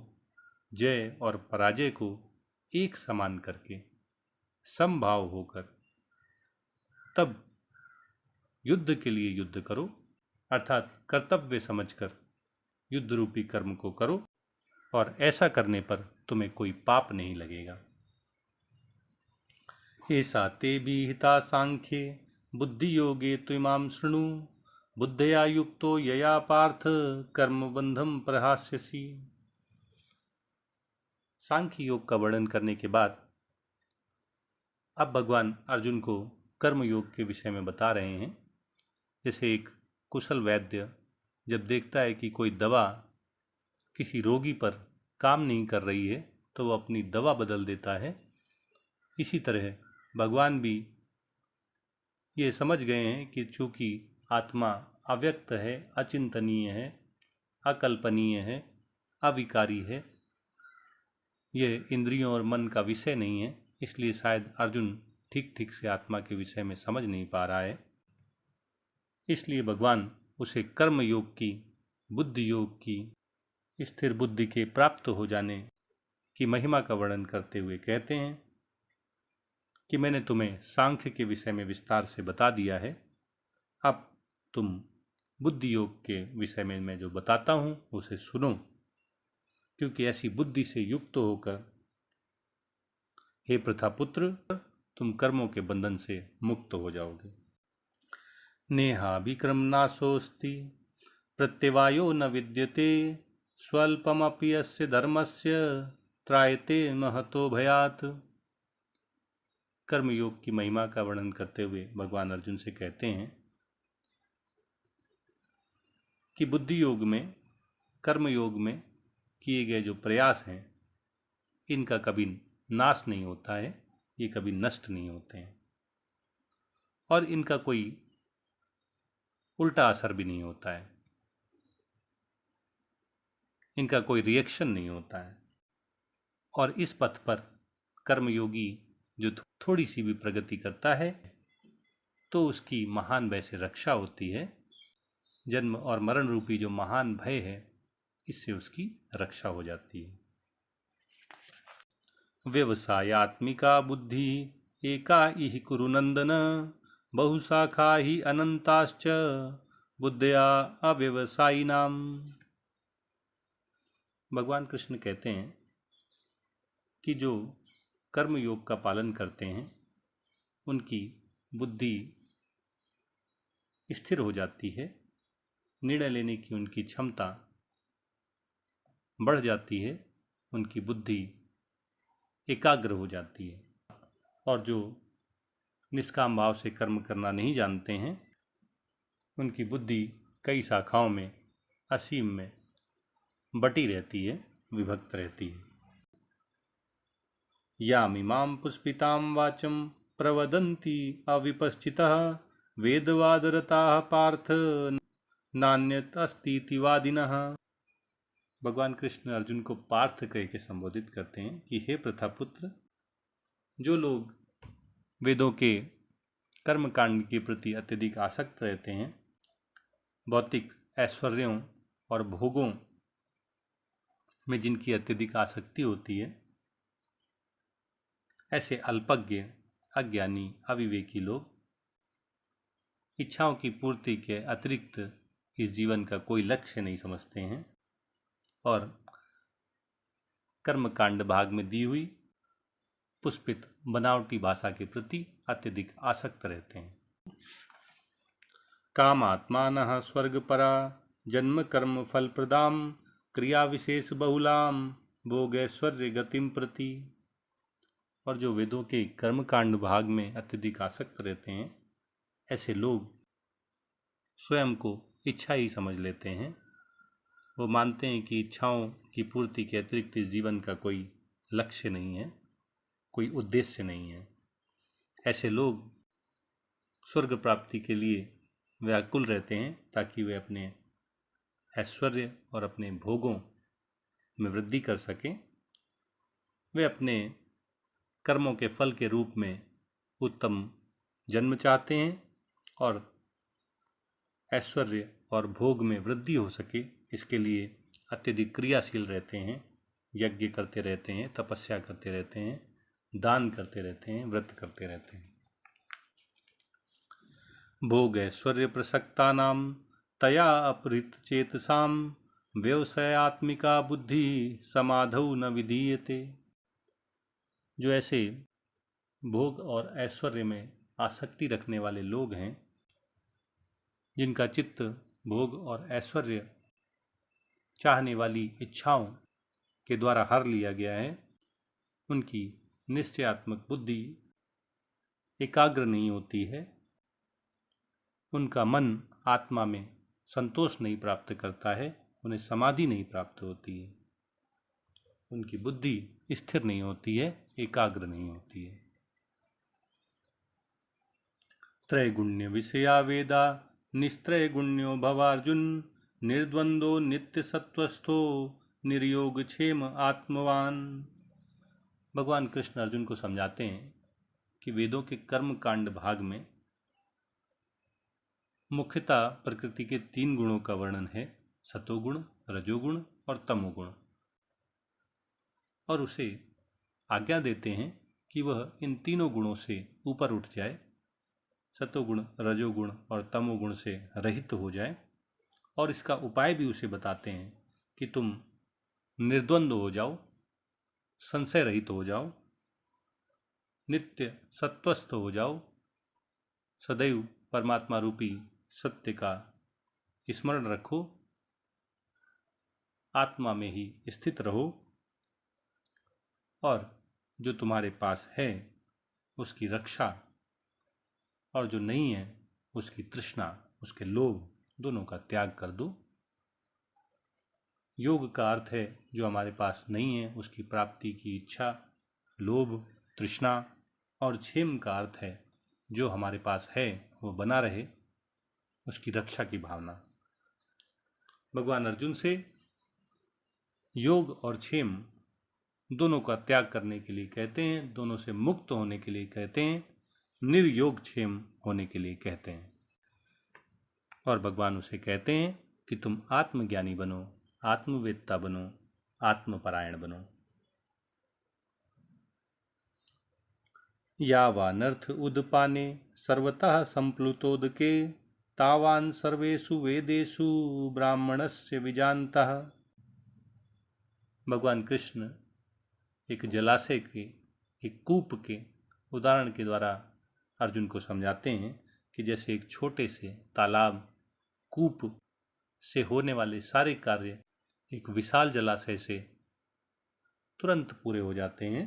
जय और पराजय को एक समान करके, समभाव होकर तब युद्ध के लिए युद्ध करो, अर्थात कर्तव्य समझकर युद्ध रूपी कर्म को करो, और ऐसा करने पर तुम्हें कोई पाप नहीं लगेगा। ऐसा ते विहिता सांख्ये बुद्धि योगे त्विमां शृणु बुद्धया युक्तो यया पार्थ कर्म बंधम प्रहास्यसि। सांख्य योग का वर्णन करने के बाद अब भगवान अर्जुन को कर्म योग के विषय में बता रहे हैं। जैसे एक कुशल वैद्य जब देखता है कि कोई दवा किसी रोगी पर काम नहीं कर रही है तो वो अपनी दवा बदल देता है, इसी तरह भगवान भी ये समझ गए हैं कि चूँकि आत्मा अव्यक्त है, अचिंतनीय है, अकल्पनीय है, अविकारी है, ये इंद्रियों और मन का विषय नहीं है, इसलिए शायद अर्जुन ठीक ठीक से आत्मा के विषय में समझ नहीं पा रहा है। इसलिए भगवान उसे कर्म योग की, बुद्धि योग की, स्थिर बुद्धि के प्राप्त हो जाने की महिमा का वर्णन करते हुए कहते हैं कि मैंने तुम्हें सांख्य के विषय में विस्तार से बता दिया है, अब तुम बुद्धि योग के विषय में मैं जो बताता हूँ उसे सुनो, क्योंकि ऐसी बुद्धि से युक्त होकर हे प्रथापुत्र तुम कर्मों के बंधन से मुक्त हो जाओगे। नेहा विक्रम नाशोस्ति प्रत्यवायो न विद्यते स्वल्पमपि यस्य धर्मस्य त्रायते महतो भयात्। कर्मयोग की महिमा का वर्णन करते हुए भगवान अर्जुन से कहते हैं कि बुद्धि योग में, कर्म योग में किए गए जो प्रयास हैं इनका कभी नाश नहीं होता है, ये कभी नष्ट नहीं होते हैं, और इनका कोई उल्टा असर भी नहीं होता है, इनका कोई रिएक्शन नहीं होता है। और इस पथ पर कर्मयोगी जो थोड़ी सी भी प्रगति करता है तो उसकी महान भय से रक्षा होती है। जन्म और मरण रूपी जो महान भय है इससे उसकी रक्षा हो जाती है। व्यवसायात्मिका बुद्धि एका इह कुरु नंदन बहुशाखा ही अनंताश्च बुद्धया अव्यवसायिनाम। भगवान कृष्ण कहते हैं कि जो कर्म योग का पालन करते हैं उनकी बुद्धि स्थिर हो जाती है, निर्णय लेने की उनकी क्षमता बढ़ जाती है, उनकी बुद्धि एकाग्र हो जाती है। और जो निष्काम भाव से कर्म करना नहीं जानते हैं उनकी बुद्धि कई शाखाओं में, असीम में बटी रहती है, विभक्त रहती है। यामिमां पुष्पितां वाचं प्रवदन्ति अविपश्चितः वेदवादरताः पार्थ नान्यत अस्ति वादिनः। भगवान कृष्ण अर्जुन को पार्थ कह के संबोधित करते हैं कि हे प्रथापुत्र, जो लोग वेदों के कर्मकांड के प्रति अत्यधिक आसक्त रहते हैं, भौतिक ऐश्वर्यों और भोगों में जिनकी अत्यधिक आसक्ति होती है, ऐसे अल्पज्ञ, अज्ञानी, अविवेकी लोग इच्छाओं की पूर्ति के अतिरिक्त इस जीवन का कोई लक्ष्य नहीं समझते हैं और कर्मकांड भाग में दी हुई पुष्पित बनावटी भाषा के प्रति अत्यधिक आसक्त रहते हैं। कामात्मानः स्वर्गपरा जन्म कर्म फल प्रदाम क्रिया विशेष बहुलाम भोगैश्वर्य गतिम प्रति। और जो वेदों के कर्मकांड भाग में अत्यधिक आसक्त रहते हैं, ऐसे लोग स्वयं को इच्छा ही समझ लेते हैं। वो मानते हैं कि इच्छाओं की पूर्ति के अतिरिक्त इस जीवन का कोई लक्ष्य नहीं है, कोई उद्देश्य नहीं है। ऐसे लोग स्वर्ग प्राप्ति के लिए व्याकुल रहते हैं ताकि वे अपने ऐश्वर्य और अपने भोगों में वृद्धि कर सकें। वे अपने कर्मों के फल के रूप में उत्तम जन्म चाहते हैं और ऐश्वर्य और भोग में वृद्धि हो सके, इसके लिए अत्यधिक क्रियाशील रहते हैं, यज्ञ करते रहते हैं, तपस्या करते रहते हैं, दान करते रहते हैं, व्रत करते रहते हैं। भोग ऐश्वर्य प्रसक्तानाम तया अपहृत चेतसाम व्यवसायात्मिका बुद्धि समाधौ न विधीयते। जो ऐसे भोग और ऐश्वर्य में आसक्ति रखने वाले लोग हैं, जिनका चित्त भोग और ऐश्वर्य चाहने वाली इच्छाओं के द्वारा हर लिया गया है, उनकी निश्चयात्मक बुद्धि एकाग्र नहीं होती है, उनका मन आत्मा में संतोष नहीं प्राप्त करता है, उन्हें समाधि नहीं प्राप्त होती है, उनकी बुद्धि स्थिर नहीं होती है, एकाग्र नहीं होती है। त्रैगुण्य विषया वेदा निस्त्रय गुण्यो भवार्जुन निर्द्वंदो नित्य सत्वस्थो निर्योग क्षेम आत्मवान। भगवान कृष्ण अर्जुन को समझाते हैं कि वेदों के कर्म कांड भाग में मुख्यतः प्रकृति के 3 गुणों का वर्णन है, सतोगुण, रजोगुण और तमोगुण, और उसे आज्ञा देते हैं कि वह इन तीनों गुणों से ऊपर उठ जाए, सतोगुण, रजोगुण और तमोगुण से रहित हो जाए। और इसका उपाय भी उसे बताते हैं कि तुम निर्द्वंद हो जाओ, संशय रहित हो जाओ, नित्य सत्वस्थ हो जाओ, सदैव परमात्मा रूपी सत्य का स्मरण रखो, आत्मा में ही स्थित रहो और जो तुम्हारे पास है उसकी रक्षा और जो नहीं है उसकी तृष्णा, उसके लोभ दोनों का त्याग कर दो। योग का अर्थ है जो हमारे पास नहीं है उसकी प्राप्ति की इच्छा, लोभ, तृष्णा, और क्षेम का अर्थ है जो हमारे पास है वो बना रहे, उसकी रक्षा की भावना। भगवान अर्जुन से योग और क्षेम दोनों का त्याग करने के लिए कहते हैं, दोनों से मुक्त होने के लिए कहते हैं, निर्योग क्षेम होने के लिए कहते हैं। और भगवान उसे कहते हैं कि तुम आत्मज्ञानी बनो, आत्मवेत्ता बनो, आत्मपरायण बनो। यावानर्थ उदपाने सर्वतः संप्लुतोदके तावान सर्वेषु वेदेषु ब्राह्मणस्य विजानतः। भगवान कृष्ण एक जलाशय के, एक कूप के उदाहरण के द्वारा अर्जुन को समझाते हैं कि जैसे एक छोटे से तालाब, कूप से होने वाले सारे कार्य एक विशाल जलाशय से तुरंत पूरे हो जाते हैं,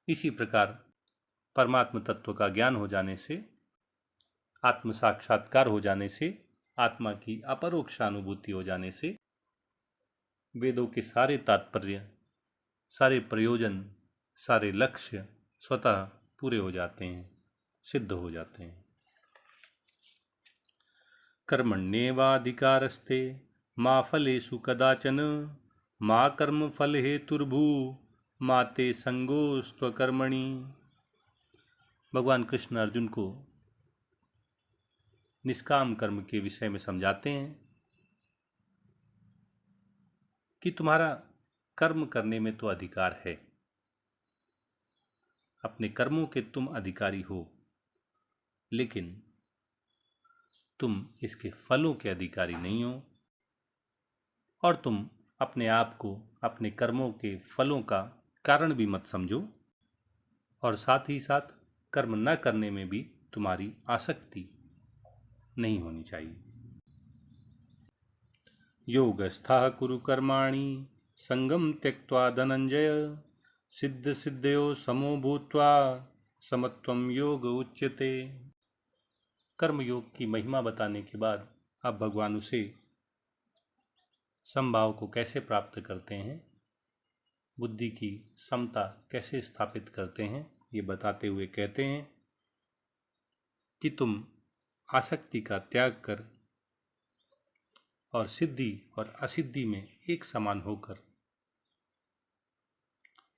इसी प्रकार परमात्म तत्व का ज्ञान हो जाने से, आत्म साक्षात्कार हो जाने से, आत्मा की अपरोक्षानुभूति हो जाने से वेदों के सारे तात्पर्य, सारे प्रयोजन, सारे लक्ष्य स्वतः पूरे हो जाते हैं, सिद्ध हो जाते हैं। कर्मण्येवाधिकारस्ते मा फलेषु कदाचन मा कर्मफलहेतुर्भू मा ते संगोस्त्वकर्मणि। भगवान कृष्ण अर्जुन को निष्काम कर्म के विषय में समझाते हैं कि तुम्हारा कर्म करने में तो अधिकार है, अपने कर्मों के तुम अधिकारी हो, लेकिन तुम इसके फलों के अधिकारी नहीं हो, और तुम अपने आप को अपने कर्मों के फलों का कारण भी मत समझो, और साथ ही साथ कर्म न करने में भी तुम्हारी आसक्ति नहीं होनी चाहिए। योगस्थः कुरु कर्माणि संगम त्यक्त्वा धनंजय सिद्ध सिद्धयो समो भूत्वा समत्वम योग उच्यते। कर्म योग की महिमा बताने के बाद अब भगवान उसे समभाव को कैसे प्राप्त करते हैं, बुद्धि की समता कैसे स्थापित करते हैं, ये बताते हुए कहते हैं कि तुम आसक्ति का त्याग कर और सिद्धि और असिद्धि में एक समान होकर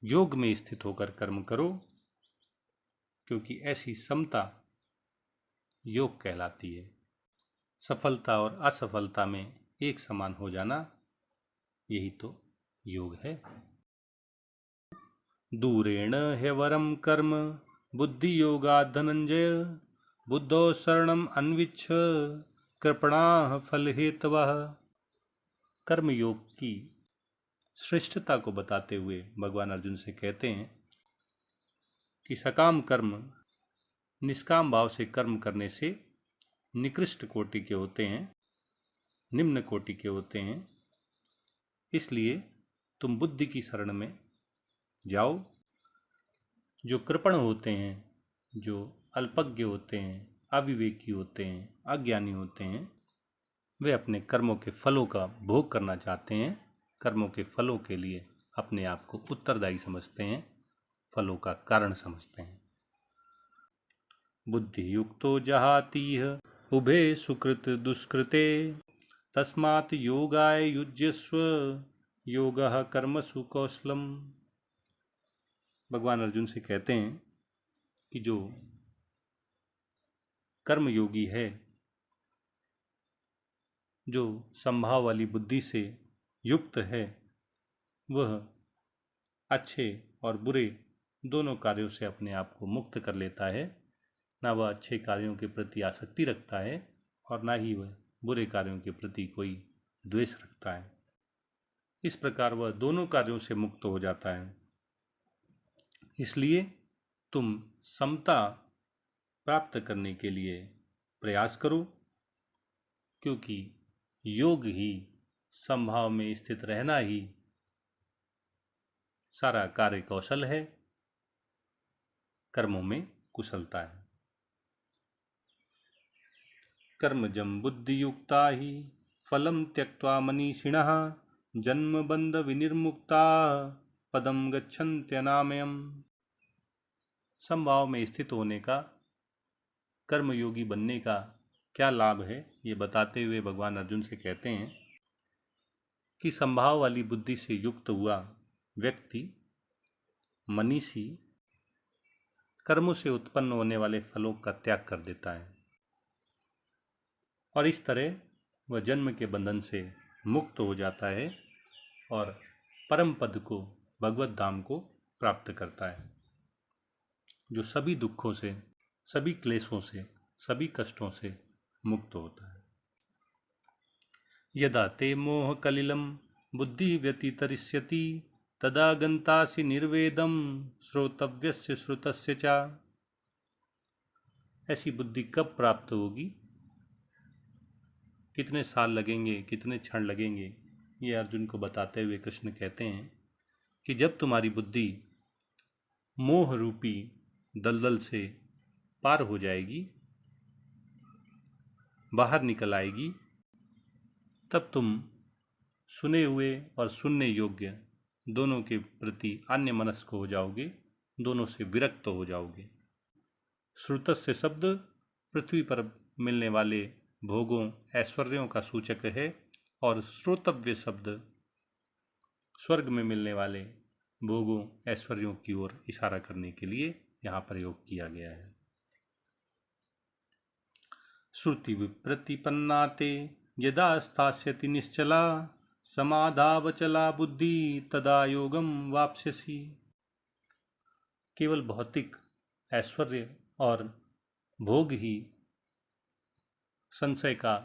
योग में स्थित होकर कर्म करो, क्योंकि ऐसी समता योग कहलाती है। सफलता और असफलता में एक समान हो जाना, यही तो योग है। दूरेण ह्यवरम कर्म बुद्धि योगात् धनंजय बुद्धो शरणम अन्विच्छ कृपणाः फलहेतवः। कर्म योग की श्रेष्ठता को बताते हुए भगवान अर्जुन से कहते हैं कि सकाम कर्म निष्काम भाव से कर्म करने से निकृष्ट कोटि के होते हैं, निम्न कोटि के होते हैं। इसलिए तुम बुद्धि की शरण में जाओ। जो कृपण होते हैं, जो अल्पज्ञ होते हैं, अविवेकी होते हैं, अज्ञानी होते हैं, वे अपने कर्मों के फलों का भोग करना चाहते हैं, कर्मों के फलों के लिए अपने आप को उत्तरदायी समझते हैं, फलों का कारण समझते हैं। बुद्धि युक्तो जहातीह उभे सुकृत दुष्कृते तस्मात् योगाय युज्यस्व योगः कर्मसु कौशलम। भगवान अर्जुन से कहते हैं कि जो कर्मयोगी है, जो संभाव वाली बुद्धि से युक्त है, वह अच्छे और बुरे दोनों कार्यों से अपने आप को मुक्त कर लेता है। ना वह अच्छे कार्यों के प्रति आसक्ति रखता है और ना ही वह बुरे कार्यों के प्रति कोई द्वेष रखता है। इस प्रकार वह दोनों कार्यों से मुक्त हो जाता है। इसलिए तुम समता प्राप्त करने के लिए प्रयास करो, क्योंकि योग ही, संभाव में स्थित रहना ही सारा कार्य कौशल है, कर्मों में कुशलता है। कर्मजं बुद्धियुक्ता ही फलं त्यक्त्वा मनीषिणः जन्म बंध विनिर्मुक्ता पदम गच्छन्त्यनामयम्। समभाव में स्थित होने का, कर्मयोगी बनने का क्या लाभ है, ये बताते हुए भगवान अर्जुन से कहते हैं कि संभाव वाली बुद्धि से युक्त हुआ व्यक्ति, मनीषी, कर्मों से उत्पन्न होने वाले फलों का त्याग कर देता है और इस तरह वह जन्म के बंधन से मुक्त हो जाता है और परम पद को, भगवत धाम को प्राप्त करता है, जो सभी दुखों से, सभी क्लेशों से, सभी कष्टों से मुक्त होता है। यदा ते मोह कलिलं बुद्धि व्यतितरिष्यति तदा गन्तासि निर्वेदं श्रोतव्यस्य श्रुतस्य च। ऐसी बुद्धि कब प्राप्त होगी, कितने साल लगेंगे, कितने क्षण लगेंगे, ये अर्जुन को बताते हुए कृष्ण कहते हैं कि जब तुम्हारी बुद्धि मोह रूपी दलदल से पार हो जाएगी, बाहर निकल आएगी, तब तुम सुने हुए और सुनने योग्य दोनों के प्रति अन्यमनस्क हो जाओगे, दोनों से विरक्त हो जाओगे। श्रुतस्य शब्द पृथ्वी पर मिलने वाले भोगों ऐश्वर्यों का सूचक है और श्रोतव्य शब्द स्वर्ग में मिलने वाले भोगों ऐश्वर्यों की ओर इशारा करने के लिए यहाँ प्रयोग किया गया है। श्रुति विप्रतिपन्ना ते यदा स्थास्यति निश्चला समाधावचला बुद्धि तदा योगम वाप्स्यसि। केवल भौतिक ऐश्वर्य और भोग ही संशय का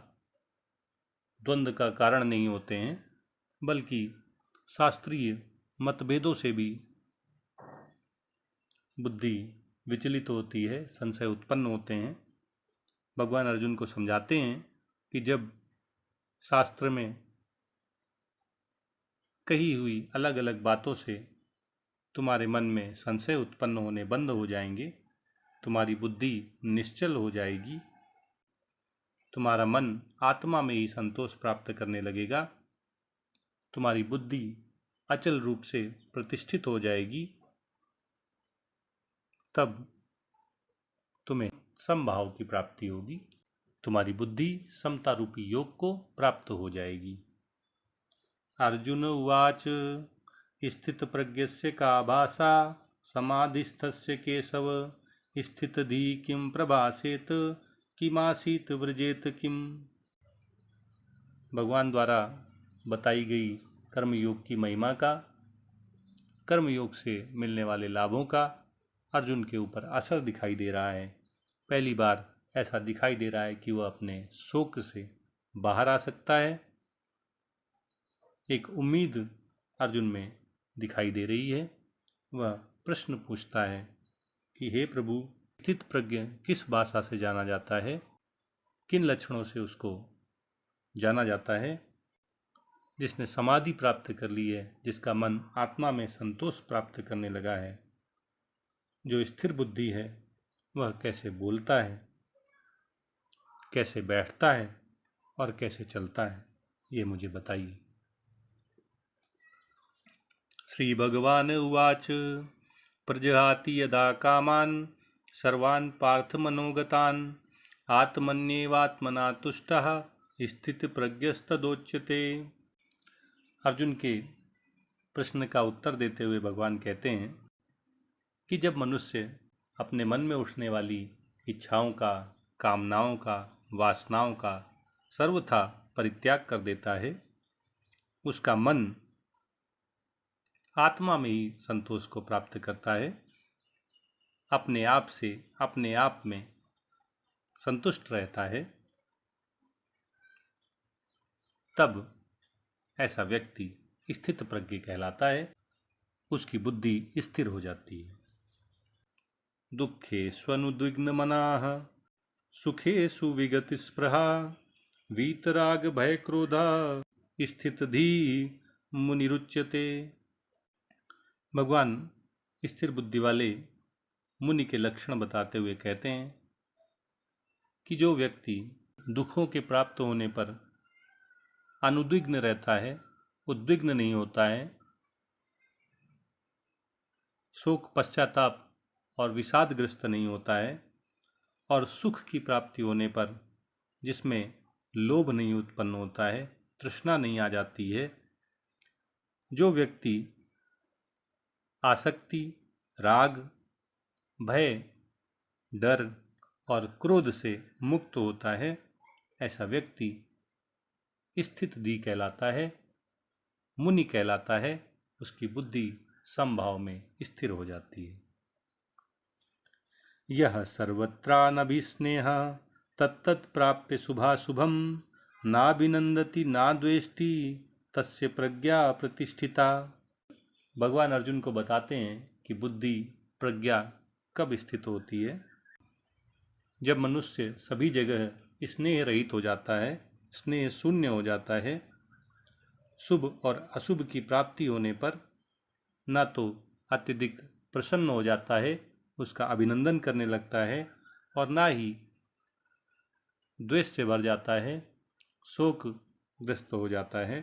द्वंद्व का कारण नहीं होते हैं, बल्कि शास्त्रीय मतभेदों से भी बुद्धि विचलित होती है, संशय उत्पन्न होते हैं। भगवान अर्जुन को समझाते हैं कि जब शास्त्र में कही हुई अलग अलग बातों से तुम्हारे मन में संशय उत्पन्न होने बंद हो जाएंगे, तुम्हारी बुद्धि निश्चल हो जाएगी, तुम्हारा मन आत्मा में ही संतोष प्राप्त करने लगेगा, तुम्हारी बुद्धि अचल रूप से प्रतिष्ठित हो जाएगी, तब तुम्हें समभाव की प्राप्ति होगी, तुम्हारी बुद्धि समता रूपी योग को प्राप्त हो जाएगी। अर्जुन उवाच स्थित प्रज्ञस्य का भाषा समाधिस्थस्य केशव स्थितधि किं प्रभासेत किमासीत व्रजेत किम। भगवान द्वारा बताई गई कर्मयोग की महिमा का, कर्मयोग से मिलने वाले लाभों का अर्जुन के ऊपर असर दिखाई दे रहा है। पहली बार ऐसा दिखाई दे रहा है कि वह अपने शोक से बाहर आ सकता है। एक उम्मीद अर्जुन में दिखाई दे रही है। वह प्रश्न पूछता है कि हे प्रभु, स्थित प्रज्ञ किस भाषा से जाना जाता है, किन लक्षणों से उसको जाना जाता है। जिसने समाधि प्राप्त कर ली है, जिसका मन आत्मा में संतोष प्राप्त करने लगा है, जो स्थिर बुद्धि है, वह कैसे बोलता है, कैसे बैठता है और कैसे चलता है, ये मुझे बताइए। श्री भगवान उवाच प्रजहाति यदा कामान् सर्वान् पार्थ मनोगतान् आत्मन्येवात्मना तुष्टः स्थित प्रज्ञस्तदोच्यते। अर्जुन के प्रश्न का उत्तर देते हुए भगवान कहते हैं कि जब मनुष्य अपने मन में उठने वाली इच्छाओं का, कामनाओं का, वासनाओं का सर्वथा परित्याग कर देता है, उसका मन आत्मा में ही संतोष को प्राप्त करता है, अपने आप से अपने आप में संतुष्ट रहता है, तब ऐसा व्यक्ति स्थित प्रज्ञ कहलाता है। उसकी बुद्धि स्थिर हो जाती है। दुखे स्वनुद्विग्न मनाः सुखेषु विगत स्पृहा वीतराग भय क्रोधा स्थित धी मुनिरुच्यते। भगवान स्थिर बुद्धि वाले मुनि के लक्षण बताते हुए कहते हैं कि जो व्यक्ति दुखों के प्राप्त होने पर अनुद्विग्न रहता है, उद्विग्न नहीं होता है, शोक, पश्चाताप और विषादग्रस्त नहीं होता है, और सुख की प्राप्ति होने पर जिसमें लोभ नहीं उत्पन्न होता है, तृष्णा नहीं आ जाती है, जो व्यक्ति आसक्ति, राग, भय, डर और क्रोध से मुक्त होता है, ऐसा व्यक्ति स्थित धी कहलाता है, मुनि कहलाता है। उसकी बुद्धि समभाव में स्थिर हो जाती है। यह सर्वत्रानभिस्नेह तत्तत् प्राप्य शुभाशुभम नाभिनंदति नाद्वेष्टि तस्य प्रज्ञा प्रतिष्ठिता। भगवान अर्जुन को बताते हैं कि बुद्धि, प्रज्ञा कब स्थित होती है। जब मनुष्य सभी जगह स्नेह रहित हो जाता है, स्नेह शून्य हो जाता है, शुभ और अशुभ की प्राप्ति होने पर न तो अत्यधिक प्रसन्न हो जाता है, उसका अभिनंदन करने लगता है, और ना ही द्वेष से भर जाता है, शोकग्रस्त हो जाता है,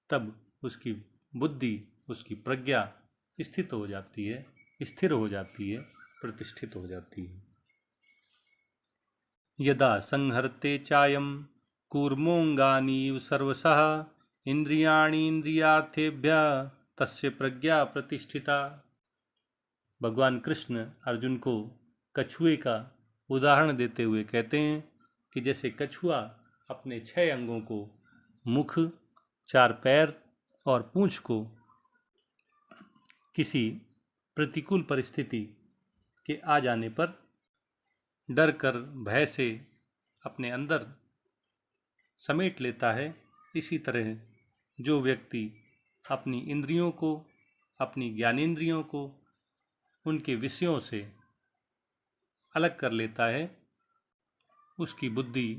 तब उसकी बुद्धि, उसकी प्रज्ञा स्थित हो जाती है, स्थिर हो जाती है, प्रतिष्ठित हो जाती है। यदा संहरते चायं कूर्मोऽङ्गानीव सर्वशः इंद्रियाणि इंद्रियार्थेभ्यः तस्य प्रज्ञा प्रतिष्ठिता। भगवान कृष्ण अर्जुन को कछुए का उदाहरण देते हुए कहते हैं कि जैसे कछुआ अपने 6 अंगों को, मुख, 4 पैर और पूंछ को किसी प्रतिकूल परिस्थिति के आ जाने पर डर कर, भय से अपने अंदर समेट लेता है, इसी तरह जो व्यक्ति अपनी इंद्रियों को, अपनी ज्ञानेंद्रियों को उनके विषयों से अलग कर लेता है, उसकी बुद्धि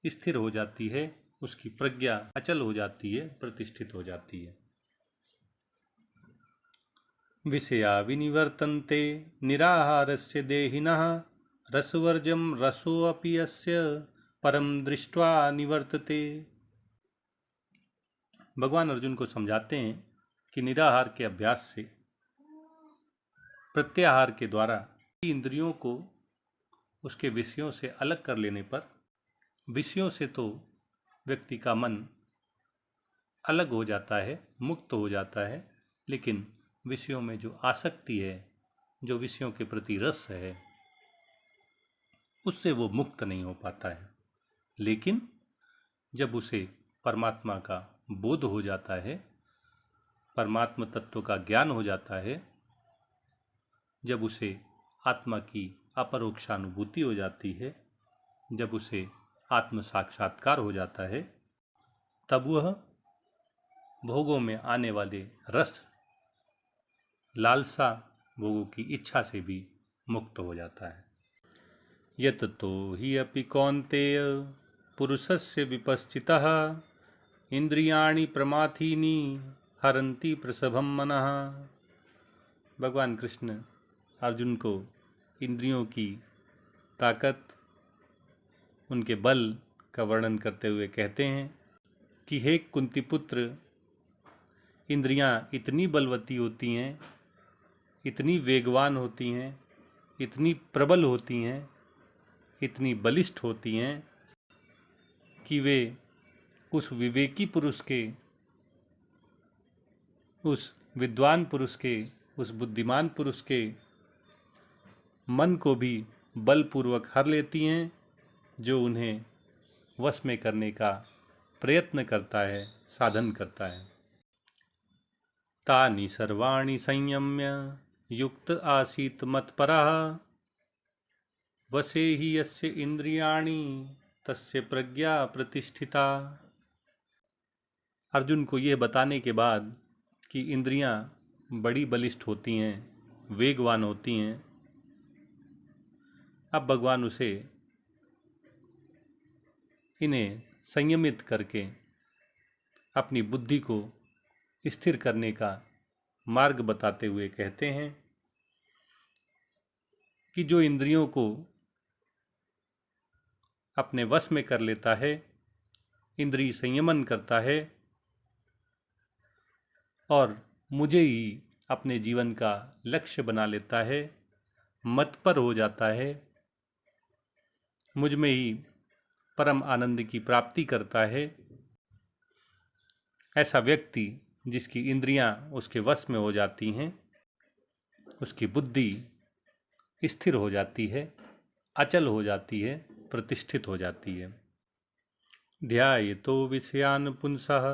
स्थिर हो जाती है, उसकी प्रज्ञा अचल हो जाती है, प्रतिष्ठित हो जाती है। विषया विनिवर्तन्ते निराहारस्य देहिनः रसवर्जं रसोऽपि यस्य परम दृष्ट्वा निवर्तते। भगवान अर्जुन को समझाते हैं कि निराहार के अभ्यास से, प्रत्याहार के द्वारा इंद्रियों को उसके विषयों से अलग कर लेने पर, विषयों से तो व्यक्ति का मन अलग हो जाता है, मुक्त हो जाता है, लेकिन विषयों में जो आसक्ति है, जो विषयों के प्रति रस है, उससे वो मुक्त नहीं हो पाता है। लेकिन जब उसे परमात्मा का बोध हो जाता है, परमात्मा तत्व का ज्ञान हो जाता है, जब उसे आत्मा की अपरोक्षानुभूति हो जाती है, जब उसे आत्म साक्षात्कार हो जाता है, तब वह भोगों में आने वाले रस, लालसा, भोगों की इच्छा से भी मुक्त हो जाता है। यततो हि अपि कौन्तेय पुरुषस्य विपश्चितः इंद्रियाणि प्रमाथीनि हरन्ति प्रसभं मनः। भगवान कृष्ण अर्जुन को इंद्रियों की ताकत, उनके बल का वर्णन करते हुए कहते हैं कि हे कुंती पुत्र, इंद्रियां इतनी बलवती होती हैं, इतनी वेगवान होती हैं, इतनी प्रबल होती हैं, इतनी बलिष्ठ होती हैं कि वे उस विवेकी पुरुष के, उस विद्वान पुरुष के, उस बुद्धिमान पुरुष के मन को भी बलपूर्वक हर लेती हैं, जो उन्हें वश में करने का प्रयत्न करता है, साधन करता है। तानि सर्वाणि संयम्य युक्त आसीत मत्परः वशे हि यस्य इंद्रियाणि तस्य प्रज्ञा प्रतिष्ठिता। अर्जुन को यह बताने के बाद कि इंद्रियां बड़ी बलिष्ठ होती हैं, वेगवान होती हैं, अब भगवान उसे इन्हें संयमित करके अपनी बुद्धि को स्थिर करने का मार्ग बताते हुए कहते हैं कि जो इंद्रियों को अपने वश में कर लेता है, इंद्रिय संयमन करता है और मुझे ही अपने जीवन का लक्ष्य बना लेता है, मतपर हो जाता है, मुझ में ही परम आनंद की प्राप्ति करता है, ऐसा व्यक्ति जिसकी इंद्रियां उसके वश में हो जाती हैं, उसकी बुद्धि स्थिर हो जाती है, अचल हो जाती है, प्रतिष्ठित हो जाती है। ध्यायतो विषयान् पुंसः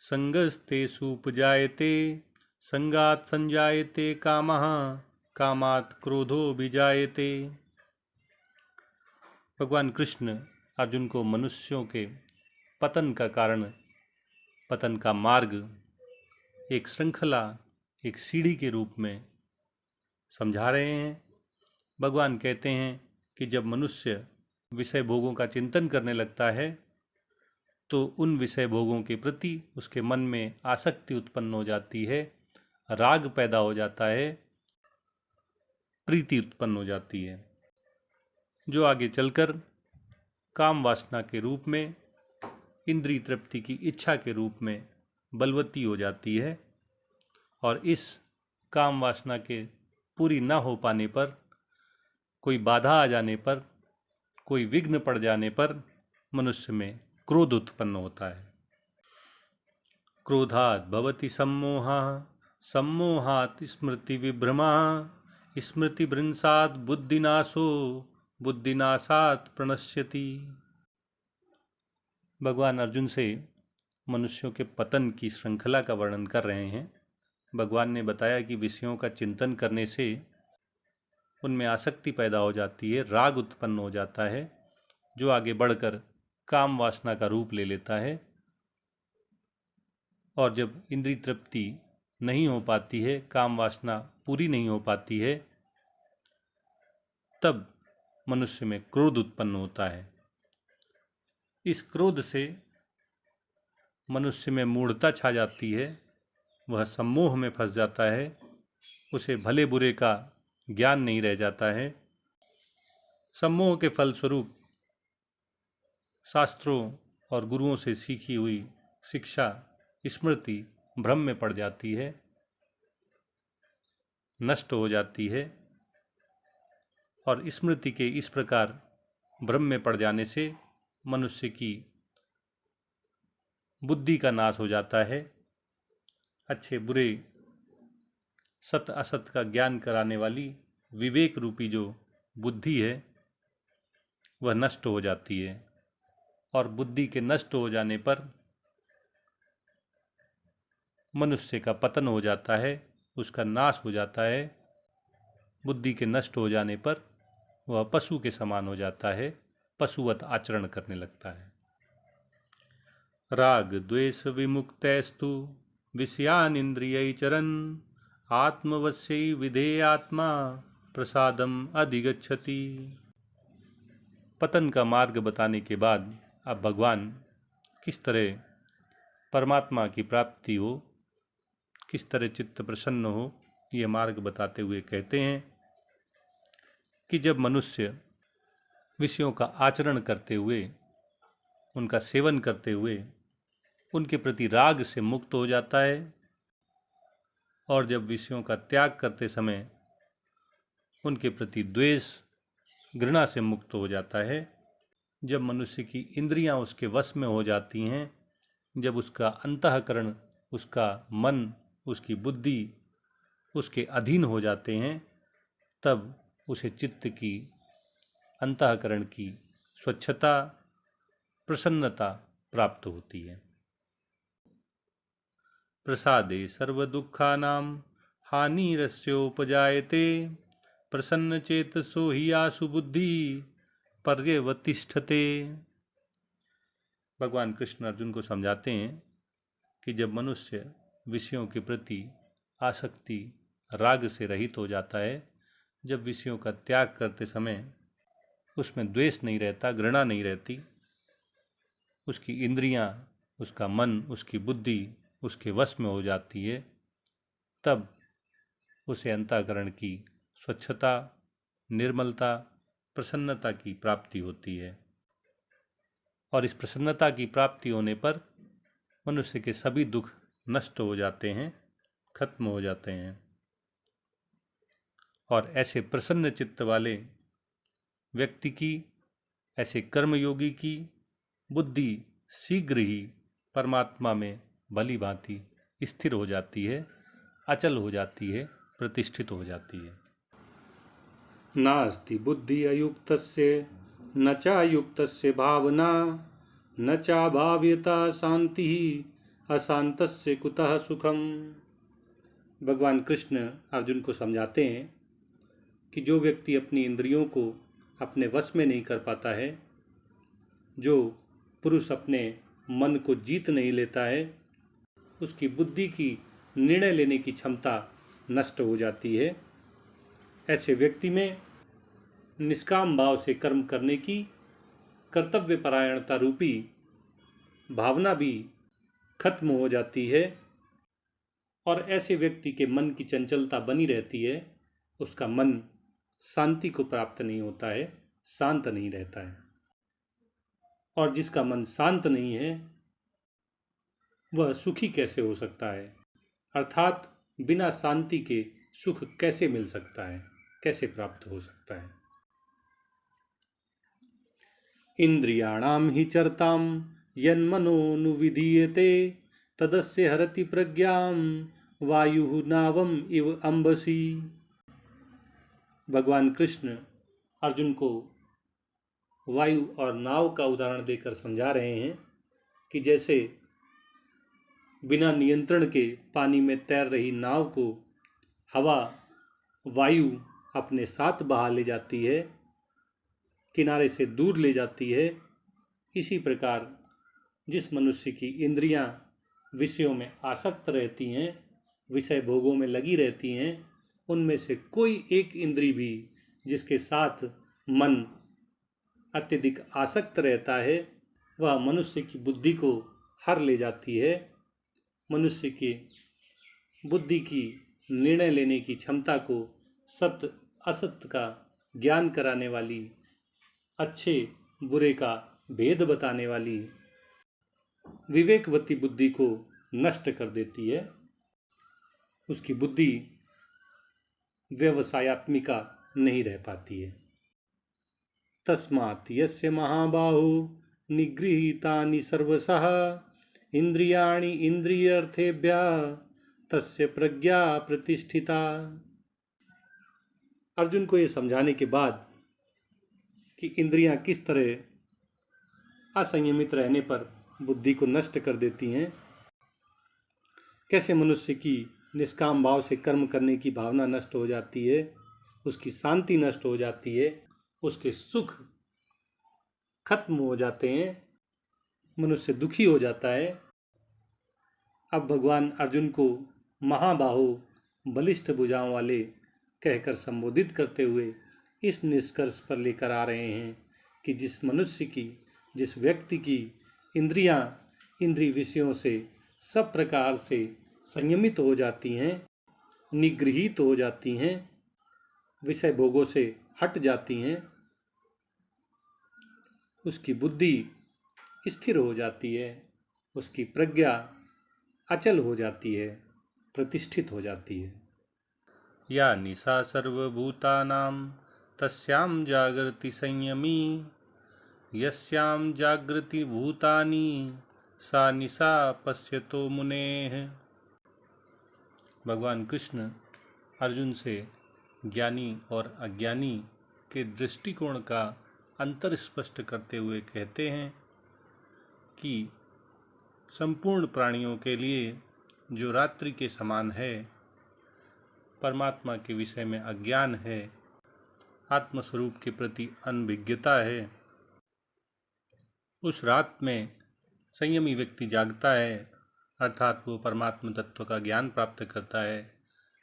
संगस्तेषुपजायते संगात् संजायते कामः कामात् क्रोधो विजायते। भगवान कृष्ण अर्जुन को मनुष्यों के पतन का कारण, पतन का मार्ग एक श्रृंखला, एक सीढ़ी के रूप में समझा रहे हैं। भगवान कहते हैं कि जब मनुष्य विषय भोगों का चिंतन करने लगता है तो उन विषय भोगों के प्रति उसके मन में आसक्ति उत्पन्न हो जाती है, राग पैदा हो जाता है, प्रीति उत्पन्न हो जाती है, जो आगे चलकर काम वासना के रूप में, इंद्रिय तृप्ति की इच्छा के रूप में बलवती हो जाती है। और इस काम वासना के पूरी न हो पाने पर, कोई बाधा आ जाने पर कोई विघ्न पड़ जाने पर मनुष्य में क्रोध उत्पन्न होता है। क्रोधात् भवति सम्मोहः, सम्मोहात् स्मृति विभ्रमः, स्मृति भ्रंशात् बुद्धिनाशो, बुद्धिनाशात् प्रणश्यति। भगवान अर्जुन से मनुष्यों के पतन की श्रृंखला का वर्णन कर रहे हैं। भगवान ने बताया कि विषयों का चिंतन करने से उनमें आसक्ति पैदा हो जाती है, राग उत्पन्न हो जाता है, जो आगे बढ़कर काम वासना का रूप ले लेता है। और जब इंद्रिय तृप्ति नहीं हो पाती है, काम वासना पूरी नहीं हो पाती है, तब मनुष्य में क्रोध उत्पन्न होता है। इस क्रोध से मनुष्य में मूढ़ता छा जाती है, वह सम्मोह में फंस जाता है, उसे भले बुरे का ज्ञान नहीं रह जाता है। सम्मोह के फलस्वरूप शास्त्रों और गुरुओं से सीखी हुई शिक्षा, स्मृति भ्रम में पड़ जाती है, नष्ट हो जाती है। और स्मृति के इस प्रकार भ्रम में पड़ जाने से मनुष्य की बुद्धि का नाश हो जाता है। अच्छे बुरे, सत असत का ज्ञान कराने वाली विवेक रूपी जो बुद्धि है वह नष्ट हो जाती है। और बुद्धि के नष्ट हो जाने पर मनुष्य का पतन हो जाता है, उसका नाश हो जाता है। बुद्धि के नष्ट हो जाने पर वह पशु के समान हो जाता है, पशुवत आचरण करने लगता है। राग द्वेष विमुक्तैस्तु विषयान इंद्रियैचरन्, आत्मवश्यै विधेयात्मा प्रसादम अधिगच्छति। पतन का मार्ग बताने के बाद अब भगवान किस तरह परमात्मा की प्राप्ति हो, किस तरह चित्त प्रसन्न हो, ये मार्ग बताते हुए कहते हैं कि जब मनुष्य विषयों का आचरण करते हुए, उनका सेवन करते हुए उनके प्रति राग से मुक्त हो जाता है, और जब विषयों का त्याग करते समय उनके प्रति द्वेष, घृणा से मुक्त हो जाता है, जब मनुष्य की इंद्रियां उसके वश में हो जाती हैं, जब उसका अंतःकरण, उसका मन, उसकी बुद्धि उसके अधीन हो जाते हैं, तब उसे चित्त की, अंतःकरण की स्वच्छता, प्रसन्नता प्राप्त होती है। प्रसादे सर्वदुःखानां हानिरस्योपजायते, प्रसन्नचेतसो हि आशु बुद्धि पर्यवतिष्ठते। भगवान कृष्ण अर्जुन को समझाते हैं कि जब मनुष्य विषयों के प्रति आसक्ति, राग से रहित हो जाता है, जब विषयों का त्याग करते समय उसमें द्वेष नहीं रहता, घृणा नहीं रहती, उसकी इंद्रियां, उसका मन, उसकी बुद्धि उसके वश में हो जाती है, तब उसे अंतःकरण की स्वच्छता, निर्मलता, प्रसन्नता की प्राप्ति होती है। और इस प्रसन्नता की प्राप्ति होने पर मनुष्य के सभी दुख नष्ट हो जाते हैं, खत्म हो जाते हैं। और ऐसे प्रसन्न चित्त वाले व्यक्ति की, ऐसे कर्मयोगी की बुद्धि शीघ्र ही परमात्मा में भली भांति स्थिर हो जाती है, अचल हो जाती है, प्रतिष्ठित हो जाती है। नास्ति बुद्धि अयुक्तस्य न चायुक्तस्य भावना, न चाभाव्यता शांति अशांतस्य कुतः सुखम। भगवान कृष्ण अर्जुन को समझाते हैं कि जो व्यक्ति अपनी इंद्रियों को अपने वश में नहीं कर पाता है, जो पुरुष अपने मन को जीत नहीं लेता है, उसकी बुद्धि की निर्णय लेने की क्षमता नष्ट हो जाती है। ऐसे व्यक्ति में निष्काम भाव से कर्म करने की कर्तव्य परायणता रूपी भावना भी खत्म हो जाती है, और ऐसे व्यक्ति के मन की चंचलता बनी रहती है, उसका मन शांति को प्राप्त नहीं होता है, शांत नहीं रहता है। और जिसका मन शांत नहीं है वह सुखी कैसे हो सकता है, अर्थात बिना शांति के सुख कैसे मिल सकता है, कैसे प्राप्त हो सकता है। इंद्रियाणाम ही चरताम यन्मनोनुविधीयते तदस्य हरति प्रज्ञाम वायु नावम इव अंबसी। भगवान कृष्ण अर्जुन को वायु और नाव का उदाहरण देकर समझा रहे हैं कि जैसे बिना नियंत्रण के पानी में तैर रही नाव को हवा वायु अपने साथ बहा ले जाती है, किनारे से दूर ले जाती है, इसी प्रकार जिस मनुष्य की इंद्रियां विषयों में आसक्त रहती हैं, विषय भोगों में लगी रहती हैं, उनमें से कोई एक इंद्री भी जिसके साथ मन अत्यधिक आसक्त रहता है, वह मनुष्य की बुद्धि को हर ले जाती है। मनुष्य की बुद्धि की निर्णय लेने की क्षमता को सत्य असत्य का ज्ञान कराने वाली, अच्छे बुरे का भेद बताने वाली विवेकवती बुद्धि को नष्ट कर देती है। उसकी बुद्धि व्यवसायत्मिका नहीं रह पाती है। तस्मात् यस्य महाबाहु निगृहीतानि सर्वशः इंद्रियाणि इंद्रियर्थेभ्यः तस्य प्रज्ञा प्रतिष्ठिता। अर्जुन को ये समझाने के बाद कि इंद्रियां किस तरह असंयमित रहने पर बुद्धि को नष्ट कर देती हैं, कैसे मनुष्य की निष्काम भाव से कर्म करने की भावना नष्ट हो जाती है, उसकी शांति नष्ट हो जाती है, उसके सुख खत्म हो जाते हैं, मनुष्य दुखी हो जाता है। अब भगवान अर्जुन को महाबाहो बलिष्ठ भुजाओं वाले कहकर संबोधित करते हुए इस निष्कर्ष पर लेकर आ रहे हैं कि जिस मनुष्य की, जिस व्यक्ति की इंद्रियां इंद्रिय विषयों से सब प्रकार से संयमित हो जाती हैं, निगृहीत हो जाती हैं, विषय भोगों से हट जाती हैं, उसकी बुद्धि स्थिर हो जाती है, उसकी प्रज्ञा अचल हो जाती है, प्रतिष्ठित हो जाती है। या निशा सर्वभूतानां तस्यां जागृति संयमी यस्यां जागृति भूतानि सा निशा पश्यतो मुनेः। भगवान कृष्ण अर्जुन से ज्ञानी और अज्ञानी के दृष्टिकोण का अंतर स्पष्ट करते हुए कहते हैं कि संपूर्ण प्राणियों के लिए जो रात्रि के समान है, परमात्मा के विषय में अज्ञान है, आत्मस्वरूप के प्रति अनभिज्ञता है, उस रात में संयमी व्यक्ति जागता है, अर्थात वो परमात्मा तत्व का ज्ञान प्राप्त करता है,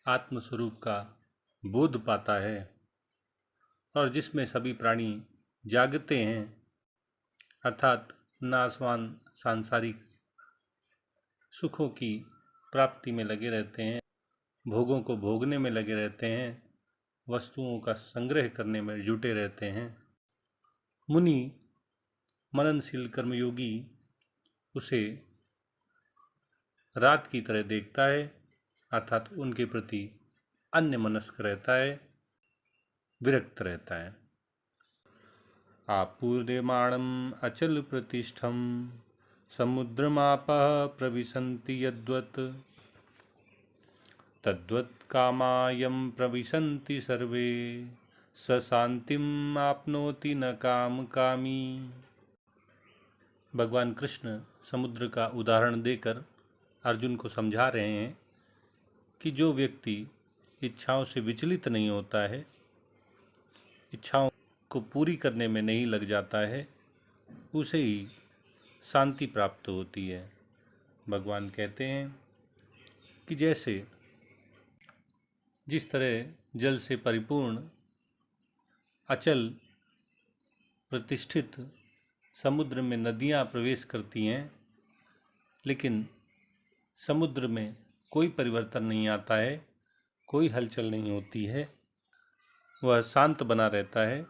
आत्मस्वरूप का बोध पाता है, और जिसमें सभी प्राणी जागते हैं, अर्थात नाशवान सांसारिक सुखों की प्राप्ति में लगे रहते हैं, भोगों को भोगने में लगे रहते हैं, वस्तुओं का संग्रह करने में जुटे रहते हैं। मुनि मननशील कर्मयोगी उसे रात की तरह देखता है, अर्थात उनके प्रति अन्यमनस्क रहता है, विरक्त रहता है। आपूर्यमाणम् अचल प्रतिष्ठम समुद्रमापः प्रविशन्ति यद्वत् तद्वत् कामायं प्रविशन्ति सर्वे स शांतिम् आपनोति न काम कामी। भगवान कृष्ण समुद्र का उदाहरण देकर अर्जुन को समझा रहे हैं कि जो व्यक्ति इच्छाओं से विचलित नहीं होता है, इच्छाओं को पूरी करने में नहीं लग जाता है, उसे ही शांति प्राप्त होती है। भगवान कहते हैं कि जैसे जिस तरह जल से परिपूर्ण अचल प्रतिष्ठित समुद्र में नदियाँ प्रवेश करती हैं, लेकिन समुद्र में कोई परिवर्तन नहीं आता है, कोई हलचल नहीं होती है, वह शांत बना रहता है।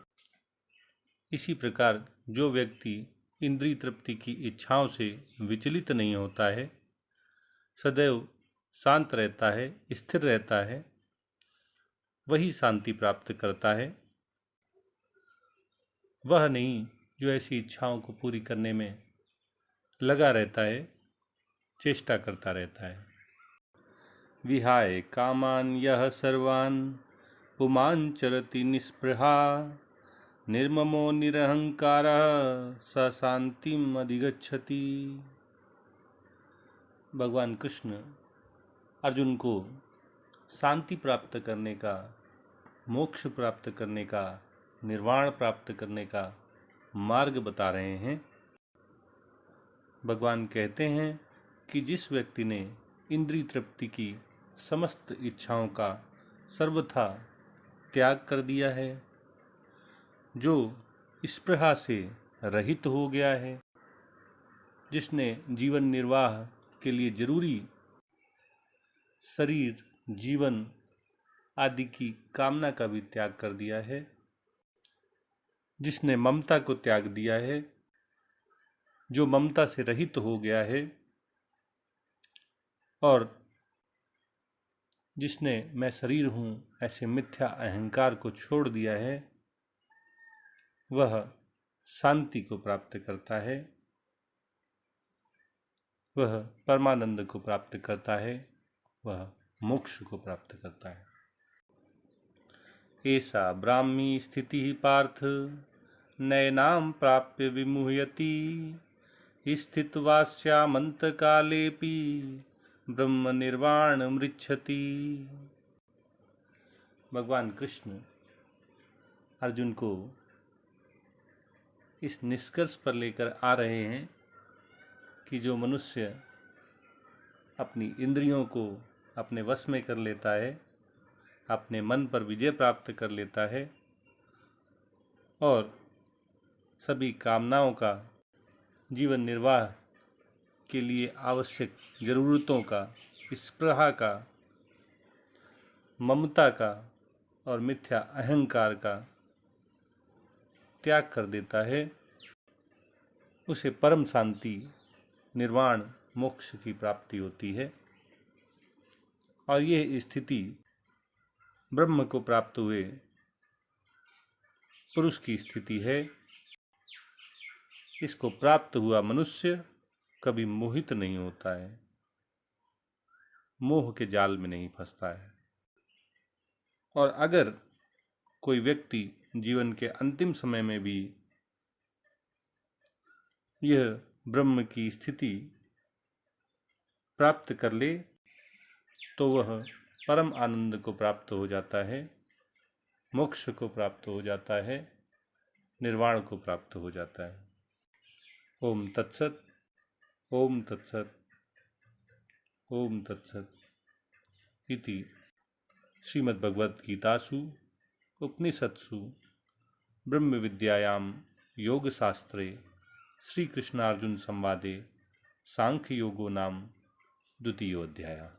इसी प्रकार जो व्यक्ति इंद्रिय तृप्ति की इच्छाओं से विचलित नहीं होता है, सदैव शांत रहता है, स्थिर रहता है, वही शांति प्राप्त करता है। वह नहीं जो ऐसी इच्छाओं को पूरी करने में लगा रहता है, चेष्टा करता रहता है। विहाय कामान यह सर्वान् पुमान् चरति निस्पृहा निर्ममो निरहंकारः स शांतिम अधिगच्छति। भगवान कृष्ण अर्जुन को शांति प्राप्त करने का, मोक्ष प्राप्त करने का, निर्वाण प्राप्त करने का मार्ग बता रहे हैं। भगवान कहते हैं कि जिस व्यक्ति ने इंद्रिय तृप्ति की समस्त इच्छाओं का सर्वथा त्याग कर दिया है, जो स्पृहा से रहित हो गया है, जिसने जीवन निर्वाह के लिए जरूरी शरीर, जीवन आदि की कामना का भी त्याग कर दिया है, जिसने ममता को त्याग दिया है, जो ममता से रहित हो गया है, और जिसने मैं शरीर हूँ ऐसे मिथ्या अहंकार को छोड़ दिया है, वह शांति को प्राप्त करता है, वह परमानंद को प्राप्त करता है, वह मोक्ष को प्राप्त करता है। ऐसा ब्राह्मी स्थिति पार्थ नैनां प्राप्य विमुह्यति स्थित्वास्यामन्त कालेपि ब्रह्म निर्वाण मृच्छति। भगवान कृष्ण अर्जुन को इस निष्कर्ष पर लेकर आ रहे हैं कि जो मनुष्य अपनी इंद्रियों को अपने वश में कर लेता है, अपने मन पर विजय प्राप्त कर लेता है और सभी कामनाओं का, जीवन निर्वाह के लिए आवश्यक जरूरतों का, स्पृहा का, ममता का और मिथ्या अहंकार का त्याग कर देता है, उसे परम शांति, निर्वाण, मोक्ष की प्राप्ति होती है। और यह स्थिति ब्रह्म को प्राप्त हुए पुरुष की स्थिति है। इसको प्राप्त हुआ मनुष्य कभी मोहित नहीं होता है, मोह के जाल में नहीं फंसता है। और अगर कोई व्यक्ति जीवन के अंतिम समय में भी यह ब्रह्म की स्थिति प्राप्त कर ले, तो वह परम आनंद को प्राप्त हो जाता है, मोक्ष को प्राप्त हो जाता है, निर्वाण को प्राप्त हो जाता है। ओम तत्सत, ओम तत्सत, ओम तत्सत इति श्रीमद्भगवद्गीतासु उपनिषत्सु ब्रह्म विद्यायां योगशास्त्रे श्रीकृष्णार्जुन संवादे सांख्य योगो नाम द्वितीयोऽध्यायः।